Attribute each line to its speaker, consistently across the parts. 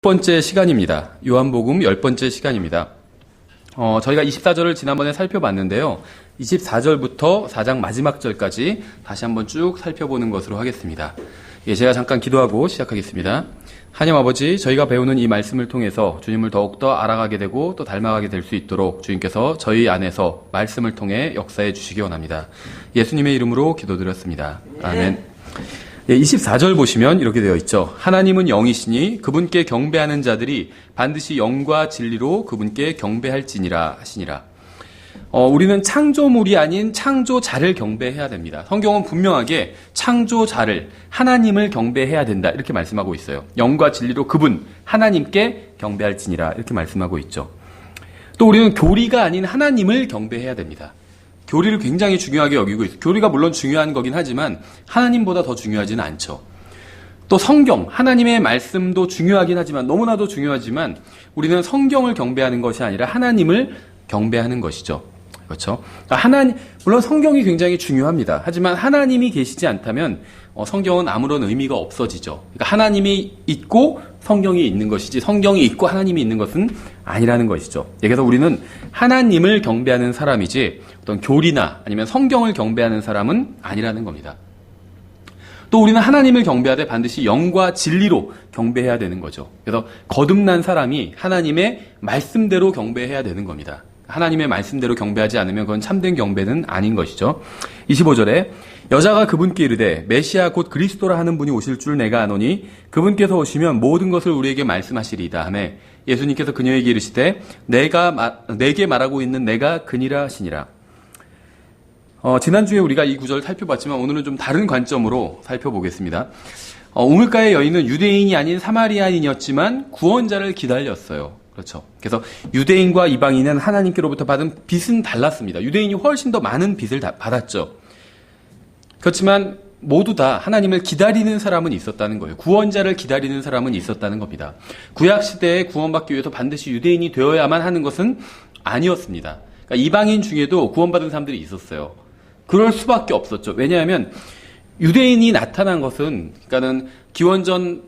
Speaker 1: 10번째 시간입니다. 요한복음 10번째 시간입니다. 저희가 24절을 지난번에 살펴봤는데요. 24절부터 4장 마지막 절까지 다시 한번 쭉 살펴보는 것으로 하겠습니다. 제가 잠깐 기도하고 시작하겠습니다. 하나님 아버지, 저희가 배우는 이 말씀을 통해서 주님을 더욱더 알아가게 되고 또 닮아가게 될 수 있도록 주님께서 저희 안에서 말씀을 통해 역사해 주시기 원합니다. 예수님의 이름으로 기도드렸습니다. 아멘. 24절 보시면 이렇게 되어 있죠. 하나님은 영이시니 그분께 경배하는 자들이 반드시 영과 진리로 그분께 경배할지니라 하시니라. 우리는 창조물이 아닌 창조자를 경배해야 됩니다. 성경은 분명하게 창조자를, 하나님을 경배해야 된다 이렇게 말씀하고 있어요. 영과 진리로 그분, 하나님께 경배할지니라 이렇게 말씀하고 있죠. 또 우리는 교리가 아닌 하나님을 경배해야 됩니다. 교리를 굉장히 중요하게 여기고 있어요. 교리가 물론 중요한 거긴 하지만 하나님보다 더 중요하지는 않죠. 또 성경, 하나님의 말씀도 중요하긴 하지만 너무나도 중요하지만 우리는 성경을 경배하는 것이 아니라 하나님을 경배하는 것이죠. 그렇죠? 물론 성경이 굉장히 중요합니다. 하지만 하나님이 계시지 않다면 성경은 아무런 의미가 없어지죠. 그러니까 하나님이 있고 성경이 있는 것이지 성경이 있고 하나님이 있는 것은 아니라는 것이죠. 그래서 우리는 하나님을 경배하는 사람이지 어떤 교리나 아니면 성경을 경배하는 사람은 아니라는 겁니다. 또 우리는 하나님을 경배하되 반드시 영과 진리로 경배해야 되는 거죠. 그래서 거듭난 사람이 하나님의 말씀대로 경배해야 되는 겁니다. 하나님의 말씀대로 경배하지 않으면 그건 참된 경배는 아닌 것이죠. 25절에 여자가 그분께 이르되 메시아 곧 그리스도라 하는 분이 오실 줄 내가 아노니 그분께서 오시면 모든 것을 우리에게 말씀하시리이다 하며 예수님께서 그녀에게 이르시되 내게 말하고 있는 내가 그니라 하시니라. 지난주에 우리가 이 구절을 살펴봤지만 오늘은 좀 다른 관점으로 살펴보겠습니다. 우물가의 여인은 유대인이 아닌 사마리아인이었지만 구원자를 기다렸어요. 그렇죠. 그래서 유대인과 이방인은 하나님께로부터 받은 빚은 달랐습니다. 유대인이 훨씬 더 많은 빚을 받았죠. 그렇지만 모두 다 하나님을 기다리는 사람은 있었다는 거예요. 구원자를 기다리는 사람은 있었다는 겁니다. 구약시대에 구원받기 위해서 반드시 유대인이 되어야만 하는 것은 아니었습니다. 그러니까 이방인 중에도 구원받은 사람들이 있었어요. 그럴 수밖에 없었죠. 왜냐하면 유대인이 나타난 것은 그러니까는 기원전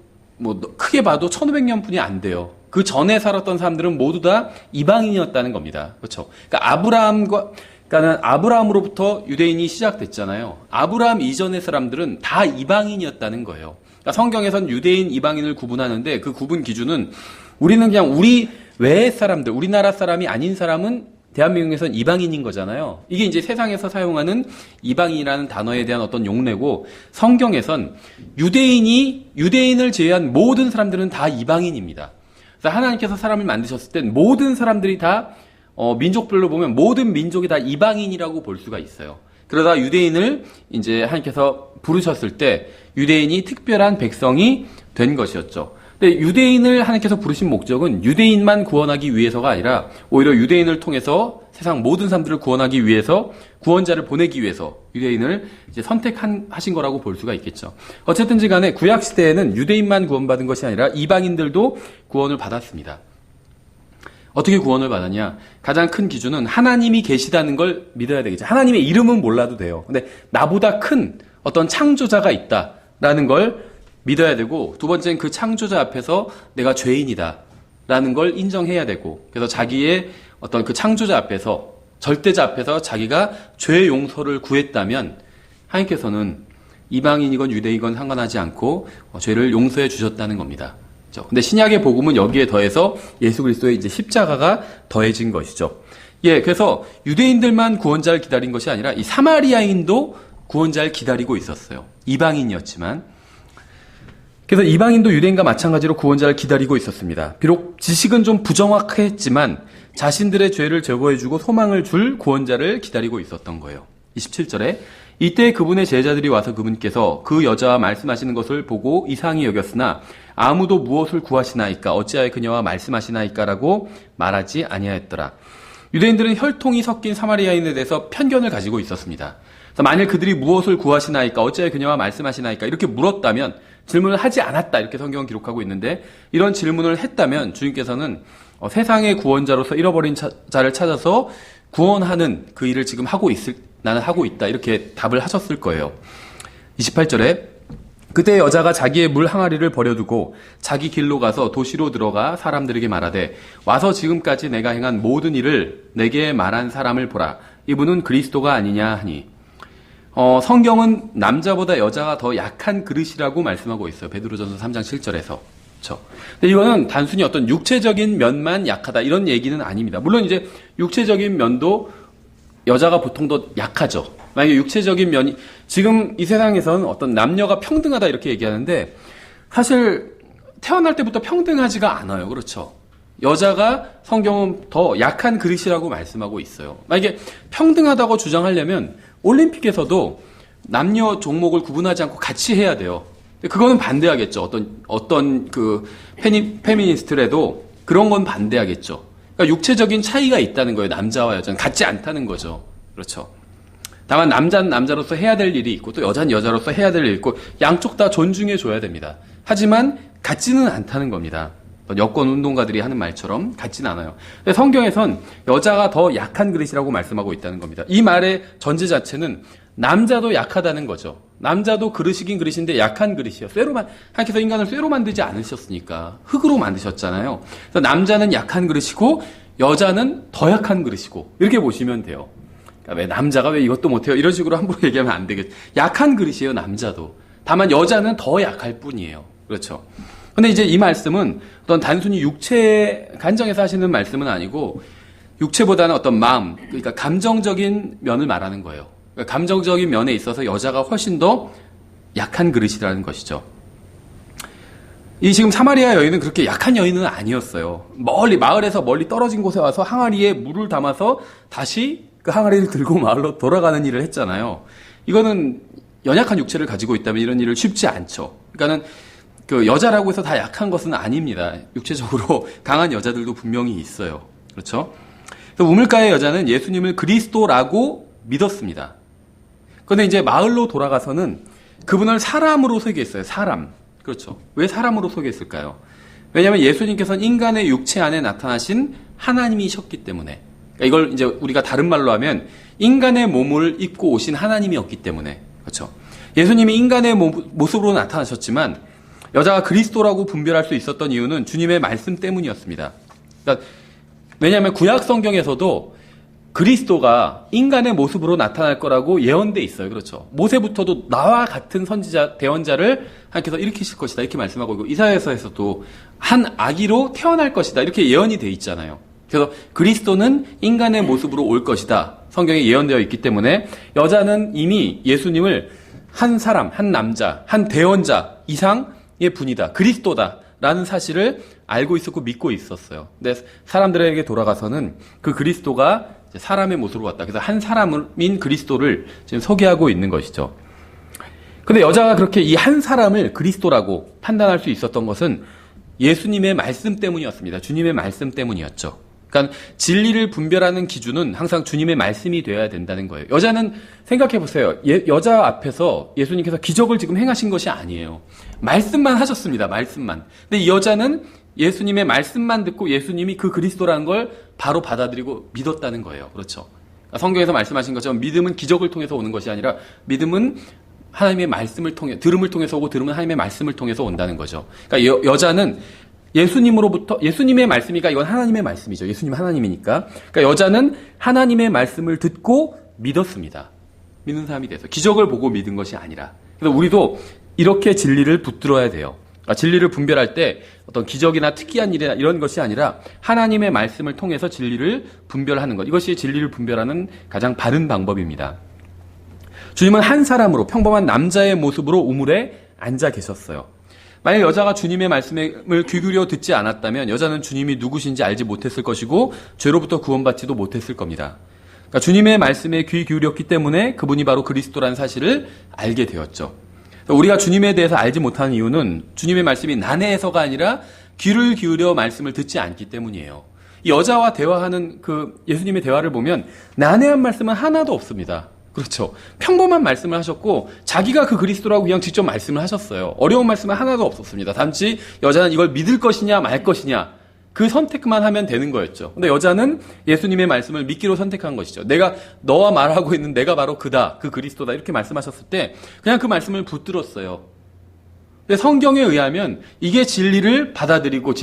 Speaker 1: 크게 봐도 1500년뿐이 안 돼요. 그 전에 살았던 사람들은 모두 다 이방인이었다는 겁니다. 그렇죠? 그러니까 아브라함으로부터 유대인이 시작됐잖아요. 아브라함 이전의 사람들은 다 이방인이었다는 거예요. 그러니까 성경에선 유대인, 이방인을 구분하는데 그 구분 기준은 우리는 그냥 우리 외의 사람들, 우리나라 사람이 아닌 사람은 대한민국에선 이방인인 거잖아요. 이게 이제 세상에서 사용하는 이방인이라는 단어에 대한 어떤 용례고 성경에선 유대인을 제외한 모든 사람들은 다 이방인입니다. 그래서 하나님께서 사람을 만드셨을 땐 모든 사람들이 다 민족별로 보면 모든 민족이 다 이방인이라고 볼 수가 있어요. 그러다 유대인을 이제 하나님께서 부르셨을 때 유대인이 특별한 백성이 된 것이었죠. 근데 유대인을 하나님께서 부르신 목적은 유대인만 구원하기 위해서가 아니라 오히려 유대인을 통해서 세상 모든 사람들을 구원하기 위해서 구원자를 보내기 위해서 유대인을 이제 선택하신 거라고 볼 수가 있겠죠. 어쨌든지 간에 구약 시대에는 유대인만 구원받은 것이 아니라 이방인들도 구원을 받았습니다. 어떻게 구원을 받았냐? 가장 큰 기준은 하나님이 계시다는 걸 믿어야 되겠죠. 하나님의 이름은 몰라도 돼요. 근데 나보다 큰 어떤 창조자가 있다라는 걸 믿어야 되고, 두 번째는 그 창조자 앞에서 내가 죄인이다 라는 걸 인정해야 되고, 그래서 자기의 어떤 그 창조자 앞에서, 절대자 앞에서 자기가 죄 용서를 구했다면 하나님께서는 이방인이건 유대인이건 상관하지 않고 죄를 용서해 주셨다는 겁니다. 근데 신약의 복음은 여기에 더해서 예수 그리스도의 이제 십자가가 더해진 것이죠. 그래서 유대인들만 구원자를 기다린 것이 아니라 이 사마리아인도 구원자를 기다리고 있었어요. 이방인이었지만. 그래서 이방인도 유대인과 마찬가지로 구원자를 기다리고 있었습니다. 비록 지식은 좀 부정확했지만 자신들의 죄를 제거해주고 소망을 줄 구원자를 기다리고 있었던 거예요. 27절에 이때 그분의 제자들이 와서 그분께서 그 여자와 말씀하시는 것을 보고 이상히 여겼으나 아무도 무엇을 구하시나이까 어찌하여 그녀와 말씀하시나이까라고 말하지 아니하였더라. 유대인들은 혈통이 섞인 사마리아인에 대해서 편견을 가지고 있었습니다. 그래서 만일 그들이 무엇을 구하시나이까 어찌하여 그녀와 말씀하시나이까 이렇게 물었다면 질문을 하지 않았다 이렇게 성경은 기록하고 있는데 이런 질문을 했다면 주님께서는 세상의 구원자로서 잃어버린 자를 찾아서 구원하는 그 일을 지금 나는 하고 있다 이렇게 답을 하셨을 거예요. 28절에 그때 여자가 자기의 물 항아리를 버려두고 자기 길로 가서 도시로 들어가 사람들에게 말하되 와서 지금까지 내가 행한 모든 일을 내게 말한 사람을 보라. 이분은 그리스도가 아니냐 하니 성경은 남자보다 여자가 더 약한 그릇이라고 말씀하고 있어요. 베드로전서 3장 7절에서. 그렇죠. 근데 이거는 단순히 어떤 육체적인 면만 약하다 이런 얘기는 아닙니다. 물론 이제 육체적인 면도 여자가 보통 더 약하죠. 만약에 육체적인 면이 지금 이 세상에서는 어떤 남녀가 평등하다 이렇게 얘기하는데 사실 태어날 때부터 평등하지가 않아요. 그렇죠. 여자가 성경은 더 약한 그릇이라고 말씀하고 있어요. 만약에 평등하다고 주장하려면 올림픽에서도 남녀 종목을 구분하지 않고 같이 해야 돼요. 그거는 반대하겠죠. 어떤 그 페미니스트라도 그런 건 반대하겠죠. 그러니까 육체적인 차이가 있다는 거예요. 남자와 여자는 같지 않다는 거죠. 그렇죠. 다만 남자는 남자로서 해야 될 일이 있고 또 여자는 여자로서 해야 될 일이 있고 양쪽 다 존중해 줘야 됩니다. 하지만 같지는 않다는 겁니다. 여권 운동가들이 하는 말처럼 같지는 않아요. 근데 성경에선 여자가 더 약한 그릇이라고 말씀하고 있다는 겁니다. 이 말의 전제 자체는 남자도 약하다는 거죠. 남자도 그릇이긴 그릇인데 약한 그릇이에요. 하나님께서 인간을 쇠로 만들지 않으셨으니까 흙으로 만드셨잖아요. 그래서 남자는 약한 그릇이고 여자는 더 약한 그릇이고 이렇게 보시면 돼요. 그러니까 왜 남자가 왜 이것도 못해요? 이런 식으로 함부로 얘기하면 안 되겠죠. 약한 그릇이에요, 남자도. 다만 여자는 더 약할 뿐이에요. 그렇죠. 근데 이제 이 말씀은 어떤 단순히 육체 간정에서 하시는 말씀은 아니고 육체보다는 어떤 마음, 그러니까 감정적인 면을 말하는 거예요. 그러니까 감정적인 면에 있어서 여자가 훨씬 더 약한 그릇이라는 것이죠. 이 지금 사마리아 여인은 그렇게 약한 여인은 아니었어요. 마을에서 멀리 떨어진 곳에 와서 항아리에 물을 담아서 다시 그 항아리를 들고 마을로 돌아가는 일을 했잖아요. 이거는 연약한 육체를 가지고 있다면 이런 일을 쉽지 않죠. 그러니까는 그 여자라고 해서 다 약한 것은 아닙니다. 육체적으로 강한 여자들도 분명히 있어요. 그렇죠? 그래서 우물가의 여자는 예수님을 그리스도라고 믿었습니다. 그런데 이제 마을로 돌아가서는 그분을 사람으로 소개했어요. 사람. 그렇죠. 왜 사람으로 소개했을까요? 왜냐하면 예수님께서는 인간의 육체 안에 나타나신 하나님이셨기 때문에. 그러니까 이걸 이제 우리가 다른 말로 하면 인간의 몸을 입고 오신 하나님이었기 때문에. 그렇죠. 예수님이 인간의 모습으로 나타나셨지만 여자가 그리스도라고 분별할 수 있었던 이유는 주님의 말씀 때문이었습니다. 그러니까 왜냐하면 구약 성경에서도 그리스도가 인간의 모습으로 나타날 거라고 예언돼 있어요. 그렇죠. 모세부터도 나와 같은 선지자, 대언자를 하나님께서 일으키실 것이다. 이렇게 말씀하고 있고 이사야서에서도 한 아기로 태어날 것이다. 이렇게 예언이 돼 있잖아요. 그래서 그리스도는 인간의 모습으로 올 것이다. 성경에 예언되어 있기 때문에 여자는 이미 예수님을 한 사람, 한 남자, 한 대언자 이상의 분이다. 그리스도다. 라는 사실을 알고 있었고 믿고 있었어요. 근데 사람들에게 돌아가서는 그 그리스도가 사람의 모습으로 왔다. 그래서 한 사람인 그리스도를 지금 소개하고 있는 것이죠. 근데 여자가 그렇게 이 한 사람을 그리스도라고 판단할 수 있었던 것은 예수님의 말씀 때문이었습니다. 주님의 말씀 때문이었죠. 그러니까 진리를 분별하는 기준은 항상 주님의 말씀이 되어야 된다는 거예요. 여자는 생각해 보세요. 여자 앞에서 예수님께서 기적을 지금 행하신 것이 아니에요. 말씀만 하셨습니다. 말씀만. 근데 이 여자는 예수님의 말씀만 듣고 예수님이 그 그리스도라는 걸 바로 받아들이고 믿었다는 거예요. 그렇죠. 그러니까 성경에서 말씀하신 것처럼 믿음은 기적을 통해서 오는 것이 아니라 믿음은 하나님의 말씀을 통해 들음을 통해서 오고 들음은 하나님의 말씀을 통해서 온다는 거죠. 그러니까 여자는 예수님으로부터 예수님의 말씀이니까 이건 하나님의 말씀이죠. 예수님 하나님이니까. 그러니까 여자는 하나님의 말씀을 듣고 믿었습니다. 믿는 사람이 돼서 기적을 보고 믿은 것이 아니라. 그래서 우리도 이렇게 진리를 붙들어야 돼요. 그러니까 진리를 분별할 때 어떤 기적이나 특이한 일이나 이런 것이 아니라 하나님의 말씀을 통해서 진리를 분별하는 것. 이것이 진리를 분별하는 가장 바른 방법입니다. 주님은 한 사람으로 평범한 남자의 모습으로 우물에 앉아 계셨어요. 만약 여자가 주님의 말씀을 귀 기울여 듣지 않았다면 여자는 주님이 누구신지 알지 못했을 것이고 죄로부터 구원받지도 못했을 겁니다. 그러니까 주님의 말씀에 귀 기울였기 때문에 그분이 바로 그리스도라는 사실을 알게 되었죠. 우리가 주님에 대해서 알지 못하는 이유는 주님의 말씀이 난해해서가 아니라 귀를 기울여 말씀을 듣지 않기 때문이에요. 이 여자와 대화하는 그 예수님의 대화를 보면 난해한 말씀은 하나도 없습니다. 그렇죠. 평범한 말씀을 하셨고 자기가 그 그리스도라고 그냥 직접 말씀을 하셨어요. 어려운 말씀은 하나도 없었습니다. 단지 여자는 이걸 믿을 것이냐 말 것이냐 그 선택만 하면 되는 거였죠. 근데 여자는 예수님의 말씀을 믿기로 선택한 것이죠. 내가 너와 말하고 있는 내가 바로 그다. 그 그리스도다. 이렇게 말씀하셨을 때 그냥 그 말씀을 붙들었어요. 근데 성경에 의하면 이게 진리를 받아들이고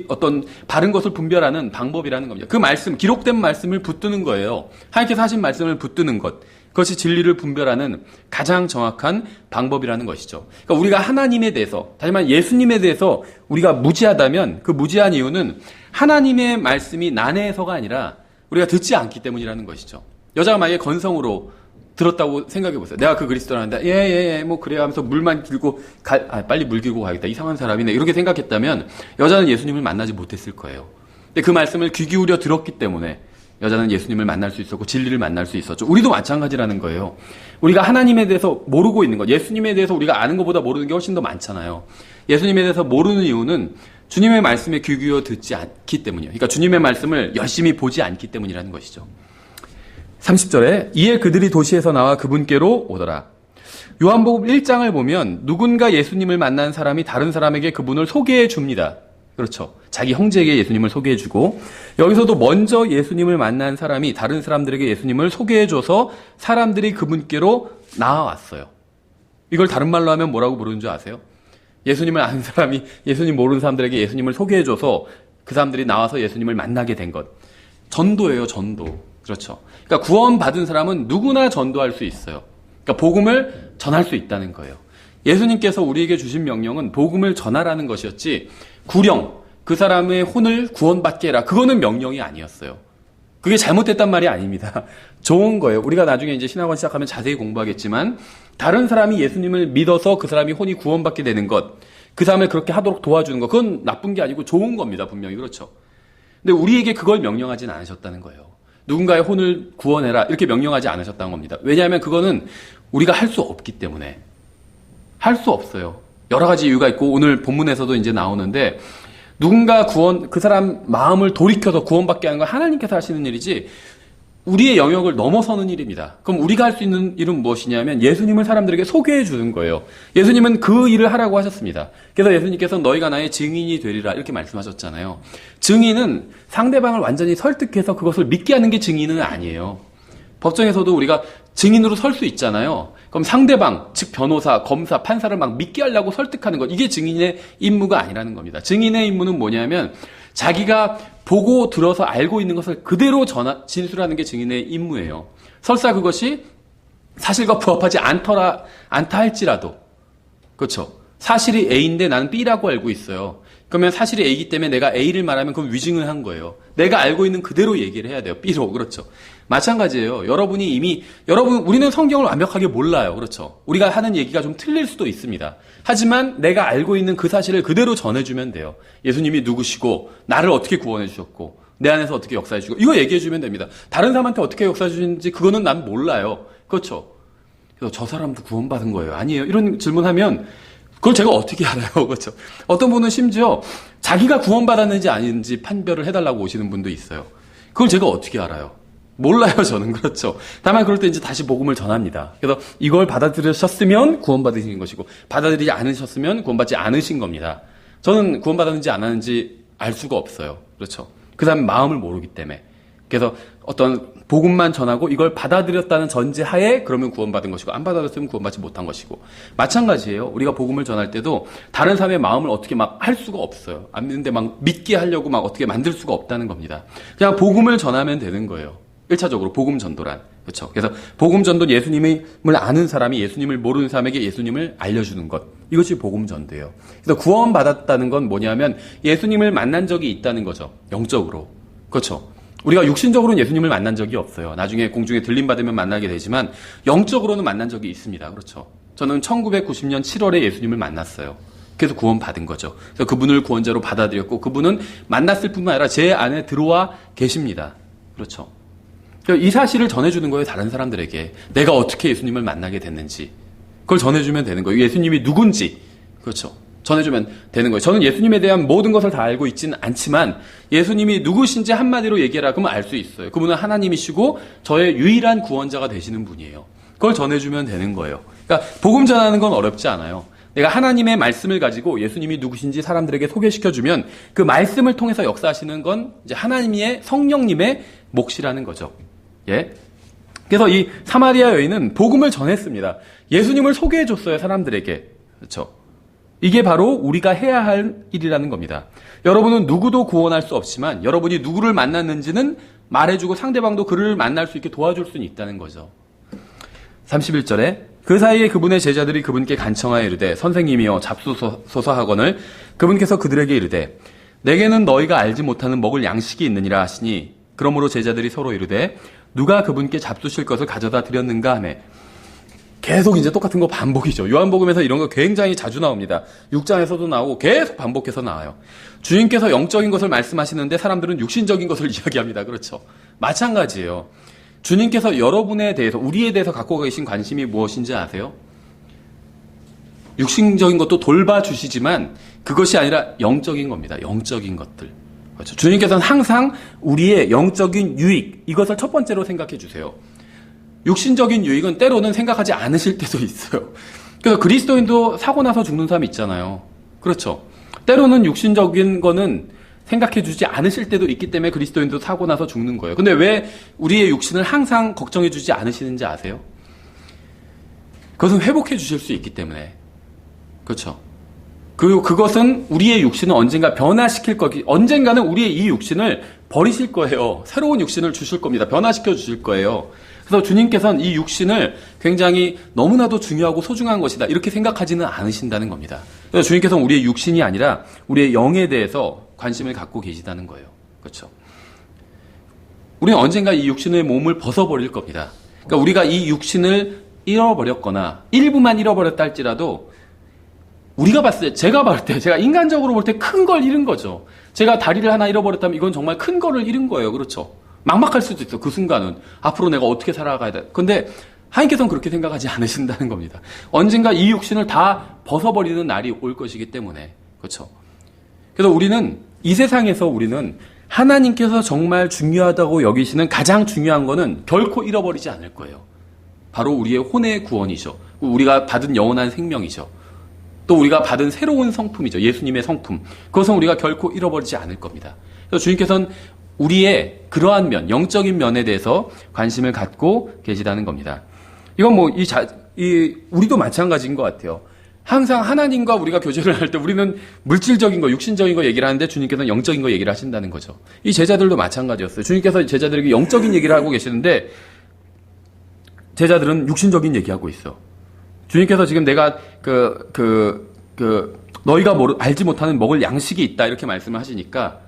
Speaker 1: 어떤 바른 것을 분별하는 방법이라는 겁니다. 그 말씀, 기록된 말씀을 붙드는 거예요. 하나님께서 하신 말씀을 붙드는 것. 그것이 진리를 분별하는 가장 정확한 방법이라는 것이죠. 그러니까 우리가 하나님에 대해서, 다시 말해 예수님에 대해서 우리가 무지하다면 그 무지한 이유는 하나님의 말씀이 난해해서가 아니라 우리가 듣지 않기 때문이라는 것이죠. 여자가 만약에 건성으로 들었다고 생각해 보세요. 내가 그 그리스도라는데 뭐 그래요 하면서 물만 길고 빨리 물 길고 가야겠다. 이상한 사람이네. 이렇게 생각했다면 여자는 예수님을 만나지 못했을 거예요. 근데 그 말씀을 귀 기울여 들었기 때문에 여자는 예수님을 만날 수 있었고 진리를 만날 수 있었죠. 우리도 마찬가지라는 거예요. 우리가 하나님에 대해서 모르고 있는 것, 예수님에 대해서 우리가 아는 것보다 모르는 게 훨씬 더 많잖아요. 예수님에 대해서 모르는 이유는 주님의 말씀에 귀 기울여 듣지 않기 때문이에요. 그러니까 주님의 말씀을 열심히 보지 않기 때문이라는 것이죠. 30절에 이에 그들이 도시에서 나와 그분께로 오더라. 요한복음 1장을 보면 누군가 예수님을 만난 사람이 다른 사람에게 그분을 소개해 줍니다. 그렇죠. 자기 형제에게 예수님을 소개해 주고, 여기서도 먼저 예수님을 만난 사람이 다른 사람들에게 예수님을 소개해 줘서 사람들이 그분께로 나와왔어요. 이걸 다른 말로 하면 뭐라고 부르는 줄 아세요? 예수님을 아는 사람이 예수님 모르는 사람들에게 예수님을 소개해 줘서 그 사람들이 나와서 예수님을 만나게 된 것. 전도예요, 전도. 그렇죠. 그러니까 구원받은 사람은 누구나 전도할 수 있어요. 그러니까 복음을 전할 수 있다는 거예요. 예수님께서 우리에게 주신 명령은 복음을 전하라는 것이었지, 구령, 그 사람의 혼을 구원받게 해라. 그거는 명령이 아니었어요. 그게 잘못됐단 말이 아닙니다. 좋은 거예요. 우리가 나중에 이제 신학원 시작하면 자세히 공부하겠지만, 다른 사람이 예수님을 믿어서 그 사람이 혼이 구원받게 되는 것, 그 사람을 그렇게 하도록 도와주는 것, 그건 나쁜 게 아니고 좋은 겁니다. 분명히. 그렇죠. 근데 우리에게 그걸 명령하진 않으셨다는 거예요. 누군가의 혼을 구원해라 이렇게 명령하지 않으셨다는 겁니다. 왜냐하면 그거는 우리가 할 수 없기 때문에. 할 수 없어요. 여러 가지 이유가 있고 오늘 본문에서도 이제 나오는데, 누군가 그 사람 마음을 돌이켜서 구원받게 하는 건 하나님께서 하시는 일이지 우리의 영역을 넘어서는 일입니다. 그럼 우리가 할 수 있는 일은 무엇이냐면 예수님을 사람들에게 소개해 주는 거예요. 예수님은 그 일을 하라고 하셨습니다. 그래서 예수님께서 너희가 나의 증인이 되리라 이렇게 말씀하셨잖아요. 증인은 상대방을 완전히 설득해서 그것을 믿게 하는 게 증인은 아니에요. 법정에서도 우리가 증인으로 설 수 있잖아요. 그럼 상대방, 즉 변호사, 검사, 판사를 막 믿게 하려고 설득하는 것, 이게 증인의 임무가 아니라는 겁니다. 증인의 임무는 뭐냐면 자기가 보고 들어서 알고 있는 것을 그대로 진술하는 게 증인의 임무예요. 설사 그것이 사실과 부합하지 않다 할지라도, 그렇죠. 사실이 A인데 나는 B라고 알고 있어요. 그러면 사실이 A이기 때문에 내가 A를 말하면 그건 위증을 한 거예요. 내가 알고 있는 그대로 얘기를 해야 돼요. B로. 그렇죠. 마찬가지예요. 우리는 성경을 완벽하게 몰라요. 그렇죠. 우리가 하는 얘기가 좀 틀릴 수도 있습니다. 하지만 내가 알고 있는 그 사실을 그대로 전해주면 돼요. 예수님이 누구시고, 나를 어떻게 구원해 주셨고, 내 안에서 어떻게 역사해 주고, 이거 얘기해 주면 됩니다. 다른 사람한테 어떻게 역사해 주는지 그거는 난 몰라요. 그렇죠. 그래서 저 사람도 구원받은 거예요. 아니에요. 이런 질문하면 그걸 제가 어떻게 알아요? 그렇죠. 어떤 분은 심지어 자기가 구원받았는지 아닌지 판별을 해달라고 오시는 분도 있어요. 그걸 제가 어떻게 알아요? 몰라요, 저는. 그렇죠. 다만 그럴 때 이제 다시 복음을 전합니다. 그래서 이걸 받아들이셨으면 구원받으신 것이고, 받아들이지 않으셨으면 구원받지 않으신 겁니다. 저는 구원받았는지 안 하는지 알 수가 없어요. 그렇죠. 그 사람 마음을 모르기 때문에. 그래서 어떤 복음만 전하고 이걸 받아들였다는 전제하에 그러면 구원받은 것이고, 안 받아들였으면 구원받지 못한 것이고. 마찬가지예요. 우리가 복음을 전할 때도 다른 사람의 마음을 어떻게 막 할 수가 없어요. 안 믿는데 막 믿게 하려고 막 어떻게 만들 수가 없다는 겁니다. 그냥 복음을 전하면 되는 거예요. 1차적으로 복음 전도란. 그렇죠. 그래서 복음 전도, 예수님을 아는 사람이 예수님을 모르는 사람에게 예수님을 알려주는 것. 이것이 복음 전도예요. 그래서 구원받았다는 건 뭐냐면 예수님을 만난 적이 있다는 거죠. 영적으로. 그렇죠. 우리가 육신적으로는 예수님을 만난 적이 없어요. 나중에 공중에 들림받으면 만나게 되지만 영적으로는 만난 적이 있습니다. 그렇죠. 저는 1990년 7월에 예수님을 만났어요. 그래서 구원받은 거죠. 그래서 그분을 구원자로 받아들였고, 그분은 만났을 뿐만 아니라 제 안에 들어와 계십니다. 그렇죠. 이 사실을 전해주는 거예요. 다른 사람들에게. 내가 어떻게 예수님을 만나게 됐는지. 그걸 전해주면 되는 거예요. 예수님이 누군지. 그렇죠. 전해주면 되는 거예요. 저는 예수님에 대한 모든 것을 다 알고 있지는 않지만 예수님이 누구신지 한마디로 얘기해라 그러면 알 수 있어요. 그분은 하나님이시고 저의 유일한 구원자가 되시는 분이에요. 그걸 전해주면 되는 거예요. 그러니까 복음 전하는 건 어렵지 않아요. 내가 하나님의 말씀을 가지고 예수님이 누구신지 사람들에게 소개시켜주면 그 말씀을 통해서 역사하시는 건 이제 하나님의 성령님의 몫이라는 거죠. 예. 그래서 이 사마리아 여인은 복음을 전했습니다. 예수님을 소개해줬어요, 사람들에게. 그렇죠. 이게 바로 우리가 해야 할 일이라는 겁니다. 여러분은 누구도 구원할 수 없지만 여러분이 누구를 만났는지는 말해주고 상대방도 그를 만날 수 있게 도와줄 수는 있다는 거죠. 31절에 그 사이에 그분의 제자들이 그분께 간청하여 이르되 선생님이여 잡수소서 하거늘 그분께서 그들에게 이르되 내게는 너희가 알지 못하는 먹을 양식이 있느니라 하시니 그러므로 제자들이 서로 이르되 누가 그분께 잡수실 것을 가져다 드렸는가 하며 계속 이제 똑같은 거 반복이죠. 요한복음에서 이런 거 굉장히 자주 나옵니다. 6장에서도 나오고 계속 반복해서 나와요. 주님께서 영적인 것을 말씀하시는데 사람들은 육신적인 것을 이야기합니다. 그렇죠. 마찬가지예요. 주님께서 여러분에 대해서, 우리에 대해서 갖고 계신 관심이 무엇인지 아세요? 육신적인 것도 돌봐주시지만 그것이 아니라 영적인 겁니다. 영적인 것들. 그렇죠. 주님께서는 항상 우리의 영적인 유익, 이것을 첫 번째로 생각해 주세요. 육신적인 유익은 때로는 생각하지 않으실 때도 있어요. 그래서 그리스도인도 사고 나서 죽는 사람 있잖아요. 그렇죠. 때로는 육신적인 거는 생각해 주지 않으실 때도 있기 때문에 그리스도인도 사고 나서 죽는 거예요. 근데 왜 우리의 육신을 항상 걱정해 주지 않으시는지 아세요? 그것은 회복해 주실 수 있기 때문에. 그렇죠. 그리고 그것은 우리의 육신을 언젠가 변화시킬 거기, 언젠가는 우리의 이 육신을 버리실 거예요. 새로운 육신을 주실 겁니다. 변화시켜 주실 거예요. 그래서 주님께서는 이 육신을 굉장히 너무나도 중요하고 소중한 것이다, 이렇게 생각하지는 않으신다는 겁니다. 그래서 주님께서는 우리의 육신이 아니라 우리의 영에 대해서 관심을 갖고 계시다는 거예요. 그렇죠. 우리는 언젠가 이 육신의 몸을 벗어버릴 겁니다. 그러니까 우리가 이 육신을 잃어버렸거나 일부만 잃어버렸다 할지라도 우리가 봤을 때, 제가 봤을 때, 제가 인간적으로 볼 때 큰 걸 잃은 거죠. 제가 다리를 하나 잃어버렸다면 이건 정말 큰 거를 잃은 거예요. 그렇죠. 막막할 수도 있어. 그 순간은 앞으로 내가 어떻게 살아가야 돼. 근데 하나님께서는 그렇게 생각하지 않으신다는 겁니다. 언젠가 이 육신을 다 벗어버리는 날이 올 것이기 때문에. 그렇죠. 그래서 우리는 이 세상에서 우리는 하나님께서 정말 중요하다고 여기시는 가장 중요한 거는 결코 잃어버리지 않을 거예요. 바로 우리의 혼의 구원이죠. 우리가 받은 영원한 생명이죠. 또 우리가 받은 새로운 성품이죠. 예수님의 성품. 그것은 우리가 결코 잃어버리지 않을 겁니다. 그래서 주님께서는 우리의 그러한 면, 영적인 면에 대해서 관심을 갖고 계시다는 겁니다. 이건 우리도 마찬가지인 것 같아요. 항상 하나님과 우리가 교제를 할 때 우리는 물질적인 거, 육신적인 거 얘기를 하는데 주님께서는 영적인 거 얘기를 하신다는 거죠. 이 제자들도 마찬가지였어요. 주님께서 제자들에게 영적인 얘기를 하고 계시는데 제자들은 육신적인 얘기하고 있어. 주님께서 지금 내가 너희가 알지 못하는 먹을 양식이 있다, 이렇게 말씀을 하시니까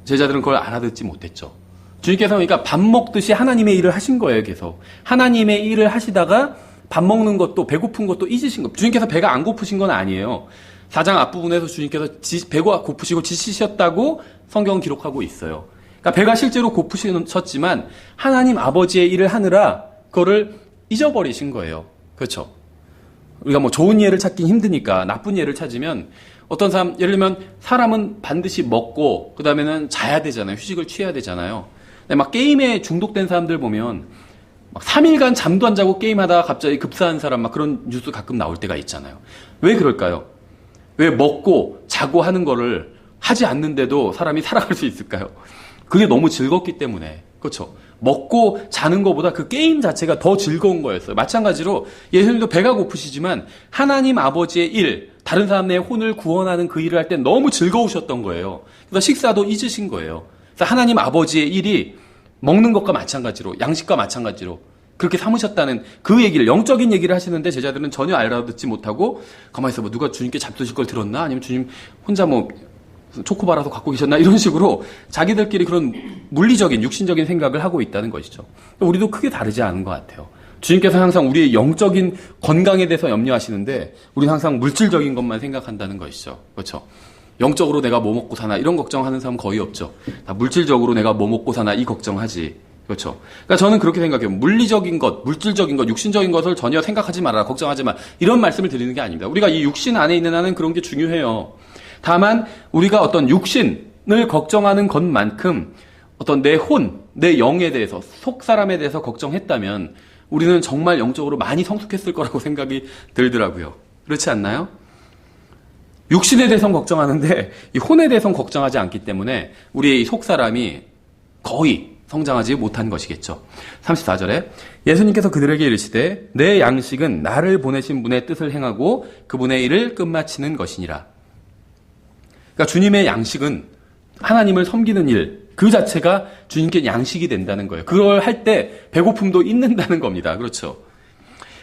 Speaker 1: 제자들은 그걸 알아듣지 못했죠. 주님께서 그러니까 밥 먹듯이 하나님의 일을 하신 거예요. 계속 하나님의 일을 하시다가 밥 먹는 것도, 배고픈 것도 잊으신 거. 주님께서 배가 안 고프신 건 아니에요. 4장 앞부분에서 주님께서 배가 고프시고 지치셨다고 성경은 기록하고 있어요. 그러니까 배가 실제로 고프셨지만 하나님 아버지의 일을 하느라 그거를 잊어버리신 거예요. 그렇죠. 우리가 좋은 예를 찾긴 힘드니까 나쁜 예를 찾으면, 어떤 사람, 예를 들면 사람은 반드시 먹고 그 다음에는 자야 되잖아요. 휴식을 취해야 되잖아요. 근데 막 게임에 중독된 사람들 보면 막 3일간 잠도 안 자고 게임하다가 갑자기 급사한 사람, 막 그런 뉴스 가끔 나올 때가 있잖아요. 왜 그럴까요? 왜 먹고 자고 하는 거를 하지 않는데도 사람이 살아갈 수 있을까요? 그게 너무 즐겁기 때문에. 그렇죠. 먹고 자는 것보다 그 게임 자체가 더 즐거운 거였어요. 마찬가지로 예수님도 배가 고프시지만 하나님 아버지의 일, 다른 사람의 혼을 구원하는 그 일을 할 때 너무 즐거우셨던 거예요. 그래서 식사도 잊으신 거예요. 그래서 하나님 아버지의 일이 먹는 것과 마찬가지로, 양식과 마찬가지로 그렇게 삼으셨다는 그 얘기를, 영적인 얘기를 하시는데 제자들은 전혀 알아듣지 못하고 가만히 있어, 누가 주님께 잡수실 걸 들었나? 아니면 주님 혼자 초코바라도 갖고 계셨나? 이런 식으로 자기들끼리 그런 물리적인, 육신적인 생각을 하고 있다는 것이죠. 우리도 크게 다르지 않은 것 같아요. 주님께서 항상 우리의 영적인 건강에 대해서 염려하시는데 우리는 항상 물질적인 것만 생각한다는 것이죠. 그렇죠? 영적으로 내가 뭐 먹고 사나 이런 걱정하는 사람 거의 없죠. 다 물질적으로 내가 뭐 먹고 사나 이 걱정하지. 그렇죠? 그러니까 저는 그렇게 생각해요. 물리적인 것, 물질적인 것, 육신적인 것을 전혀 생각하지 마라, 걱정하지 마, 이런 말씀을 드리는 게 아닙니다. 우리가 이 육신 안에 있는 한은 그런 게 중요해요. 다만 우리가 어떤 육신을 걱정하는 것만큼 어떤 내 혼, 내 영에 대해서, 속 사람에 대해서 걱정했다면 우리는 정말 영적으로 많이 성숙했을 거라고 생각이 들더라고요. 그렇지 않나요? 육신에 대해서는 걱정하는데 이 혼에 대해서는 걱정하지 않기 때문에 우리의 이 속 사람이 거의 성장하지 못한 것이겠죠. 34절에 예수님께서 그들에게 이르시되 내 양식은 나를 보내신 분의 뜻을 행하고 그분의 일을 끝마치는 것이니라. 그러니까 주님의 양식은 하나님을 섬기는 일, 그 자체가 주님께 양식이 된다는 거예요. 그걸 할 때 배고픔도 있는다는 겁니다. 그렇죠.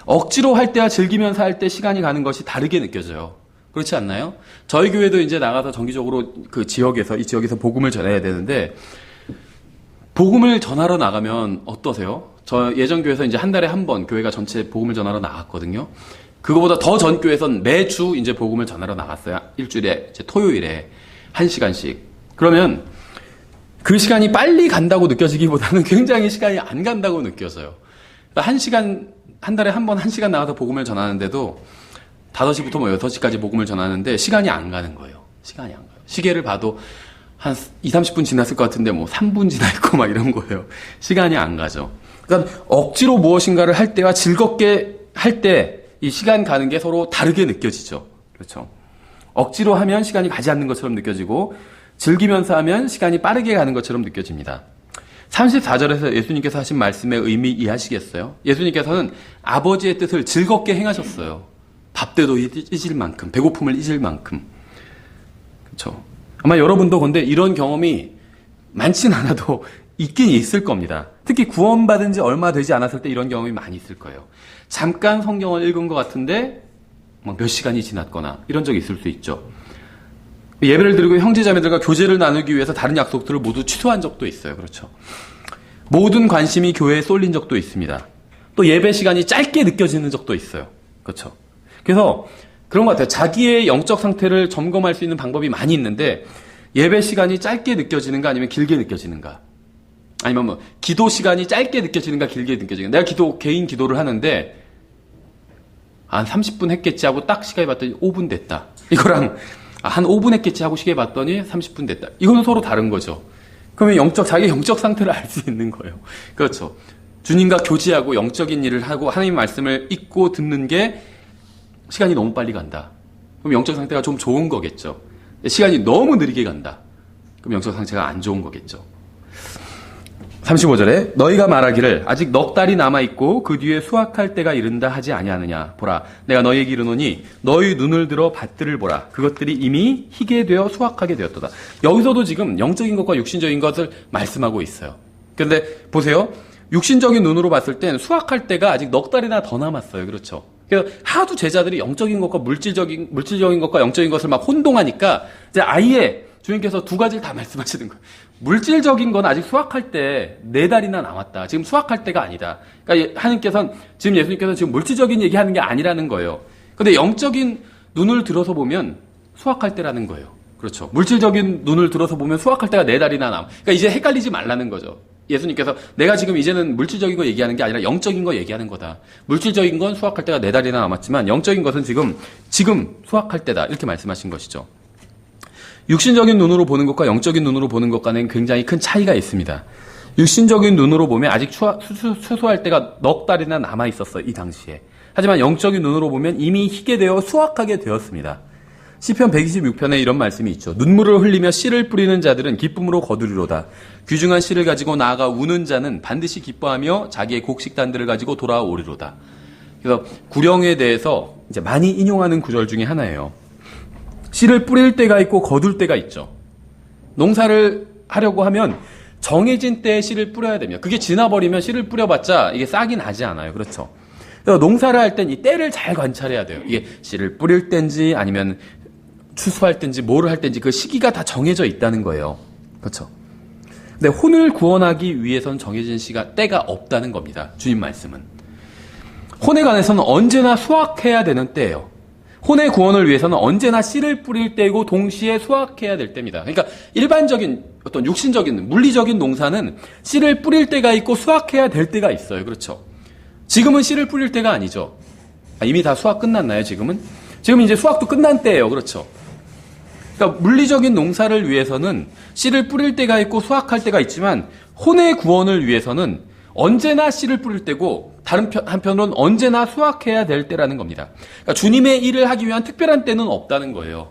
Speaker 1: 억지로 할 때와 즐기면서 할 때 시간이 가는 것이 다르게 느껴져요. 그렇지 않나요? 저희 교회도 이제 나가서 정기적으로 이 지역에서 복음을 전해야 되는데, 복음을 전하러 나가면 어떠세요? 저 예전 교회에서 이제 한 달에 한 번 교회가 전체 복음을 전하러 나갔거든요. 그거보다 더 전 교회에선 매주 이제 복음을 전하러 나갔어요. 일주일에 이제 토요일에 1시간씩. 그러면 그 시간이 빨리 간다고 느껴지기보다는 굉장히 시간이 안 간다고 느껴져요. 한 달에 한 번 1시간 나가서 복음을 전하는데도 5시부터 6시까지 복음을 전하는데 시간이 안 가는 거예요. 시간이 안 가요. 시계를 봐도 한 30분 지났을 것 같은데 3분 지나 있고 이런 거예요. 시간이 안 가죠. 그러니까 억지로 무엇인가를 할 때와 즐겁게 할 때 이 시간 가는 게 서로 다르게 느껴지죠. 그렇죠. 억지로 하면 시간이 가지 않는 것처럼 느껴지고 즐기면서 하면 시간이 빠르게 가는 것처럼 느껴집니다. 34절에서 예수님께서 하신 말씀의 의미 이해하시겠어요? 예수님께서는 아버지의 뜻을 즐겁게 행하셨어요. 밥때도 잊을 만큼, 배고픔을 잊을 만큼. 그렇죠. 아마 여러분도 근데 이런 경험이 많진 않아도 있긴 있을 겁니다. 특히 구원받은 지 얼마 되지 않았을 때 이런 경험이 많이 있을 거예요. 잠깐 성경을 읽은 것 같은데 몇 시간이 지났거나 이런 적이 있을 수 있죠. 예배를 드리고 형제자매들과 교제를 나누기 위해서 다른 약속들을 모두 취소한 적도 있어요. 그렇죠. 모든 관심이 교회에 쏠린 적도 있습니다. 또 예배 시간이 짧게 느껴지는 적도 있어요. 그렇죠. 그래서 그런 것 같아요. 자기의 영적 상태를 점검할 수 있는 방법이 많이 있는데 예배 시간이 짧게 느껴지는가 아니면 길게 느껴지는가, 아니면 기도 시간이 짧게 느껴지는가 길게 느껴지는가. 내가 개인 기도를 하는데 한 30분 했겠지 하고 딱 시간에 봤더니 5분 됐다. 이거랑 한 5분 했겠지 하고 시계 봤더니 30분 됐다. 이거는 서로 다른 거죠. 그러면 자기의 영적 상태를 알 수 있는 거예요. 그렇죠. 주님과 교제하고 영적인 일을 하고 하나님의 말씀을 읽고 듣는 게 시간이 너무 빨리 간다. 그럼 영적 상태가 좀 좋은 거겠죠. 시간이 너무 느리게 간다. 그럼 영적 상태가 안 좋은 거겠죠. 35절에 너희가 말하기를 아직 넉 달이 남아있고 그 뒤에 수확할 때가 이른다 하지 아니하느냐. 보라, 내가 너희에게 이르노니 너희 눈을 들어 밭들을 보라. 그것들이 이미 희게 되어 수확하게 되었도다. 여기서도 지금 영적인 것과 육신적인 것을 말씀하고 있어요. 그런데 보세요. 육신적인 눈으로 봤을 땐 수확할 때가 아직 넉 달이나 더 남았어요. 그렇죠. 그래서 하도 제자들이 영적인 것과 물질적인 것과 영적인 것을 막 혼동하니까 이제 아예 주님께서 두 가지를 다 말씀하시는 거예요. 물질적인 건 아직 수확할 때 4달이나 남았다. 지금 수확할 때가 아니다. 그러니까 예수님께서는 지금 물질적인 얘기하는 게 아니라는 거예요. 근데 영적인 눈을 들어서 보면 수확할 때라는 거예요. 그렇죠. 물질적인 눈을 들어서 보면 수확할 때가 4달이나 남아. 그러니까 이제 헷갈리지 말라는 거죠. 예수님께서 내가 지금 이제는 물질적인 거 얘기하는 게 아니라 영적인 거 얘기하는 거다. 물질적인 건 수확할 때가 4달이나 남았지만 영적인 것은 지금 수확할 때다. 이렇게 말씀하신 것이죠. 육신적인 눈으로 보는 것과 영적인 눈으로 보는 것 간에는 굉장히 큰 차이가 있습니다. 육신적인 눈으로 보면 아직 추수할 때가 넉 달이나 남아 있었어요. 이 당시에. 하지만 영적인 눈으로 보면 이미 희게 되어 수확하게 되었습니다. 시편 126편에 이런 말씀이 있죠. 눈물을 흘리며 씨를 뿌리는 자들은 기쁨으로 거두리로다. 귀중한 씨를 가지고 나아가 우는 자는 반드시 기뻐하며 자기의 곡식단들을 가지고 돌아오리로다. 그래서 구령에 대해서 이제 많이 인용하는 구절 중에 하나예요. 씨를 뿌릴 때가 있고 거둘 때가 있죠. 농사를 하려고 하면 정해진 때에 씨를 뿌려야 됩니다. 그게 지나버리면 씨를 뿌려봤자 이게 싹이 나지 않아요. 그렇죠. 그래서 농사를 할 땐 이 때를 잘 관찰해야 돼요. 이게 씨를 뿌릴 때인지 아니면 추수할 때인지 뭐를 할 때인지 그 시기가 다 정해져 있다는 거예요. 그렇죠. 근데 혼을 구원하기 위해선 정해진 때가 없다는 겁니다. 주님 말씀은. 혼에 관해서는 언제나 수확해야 되는 때예요. 혼의 구원을 위해서는 언제나 씨를 뿌릴 때이고 동시에 수확해야 될 때입니다. 그러니까 일반적인 어떤 육신적인 물리적인 농사는 씨를 뿌릴 때가 있고 수확해야 될 때가 있어요. 그렇죠. 지금은 씨를 뿌릴 때가 아니죠. 이미 다 수확 끝났나요? 지금 이제 수확도 끝난 때예요. 그렇죠. 그러니까 물리적인 농사를 위해서는 씨를 뿌릴 때가 있고 수확할 때가 있지만 혼의 구원을 위해서는 언제나 씨를 뿌릴 때고 다른 한편으로는 언제나 수확해야 될 때라는 겁니다. 그러니까 주님의 일을 하기 위한 특별한 때는 없다는 거예요.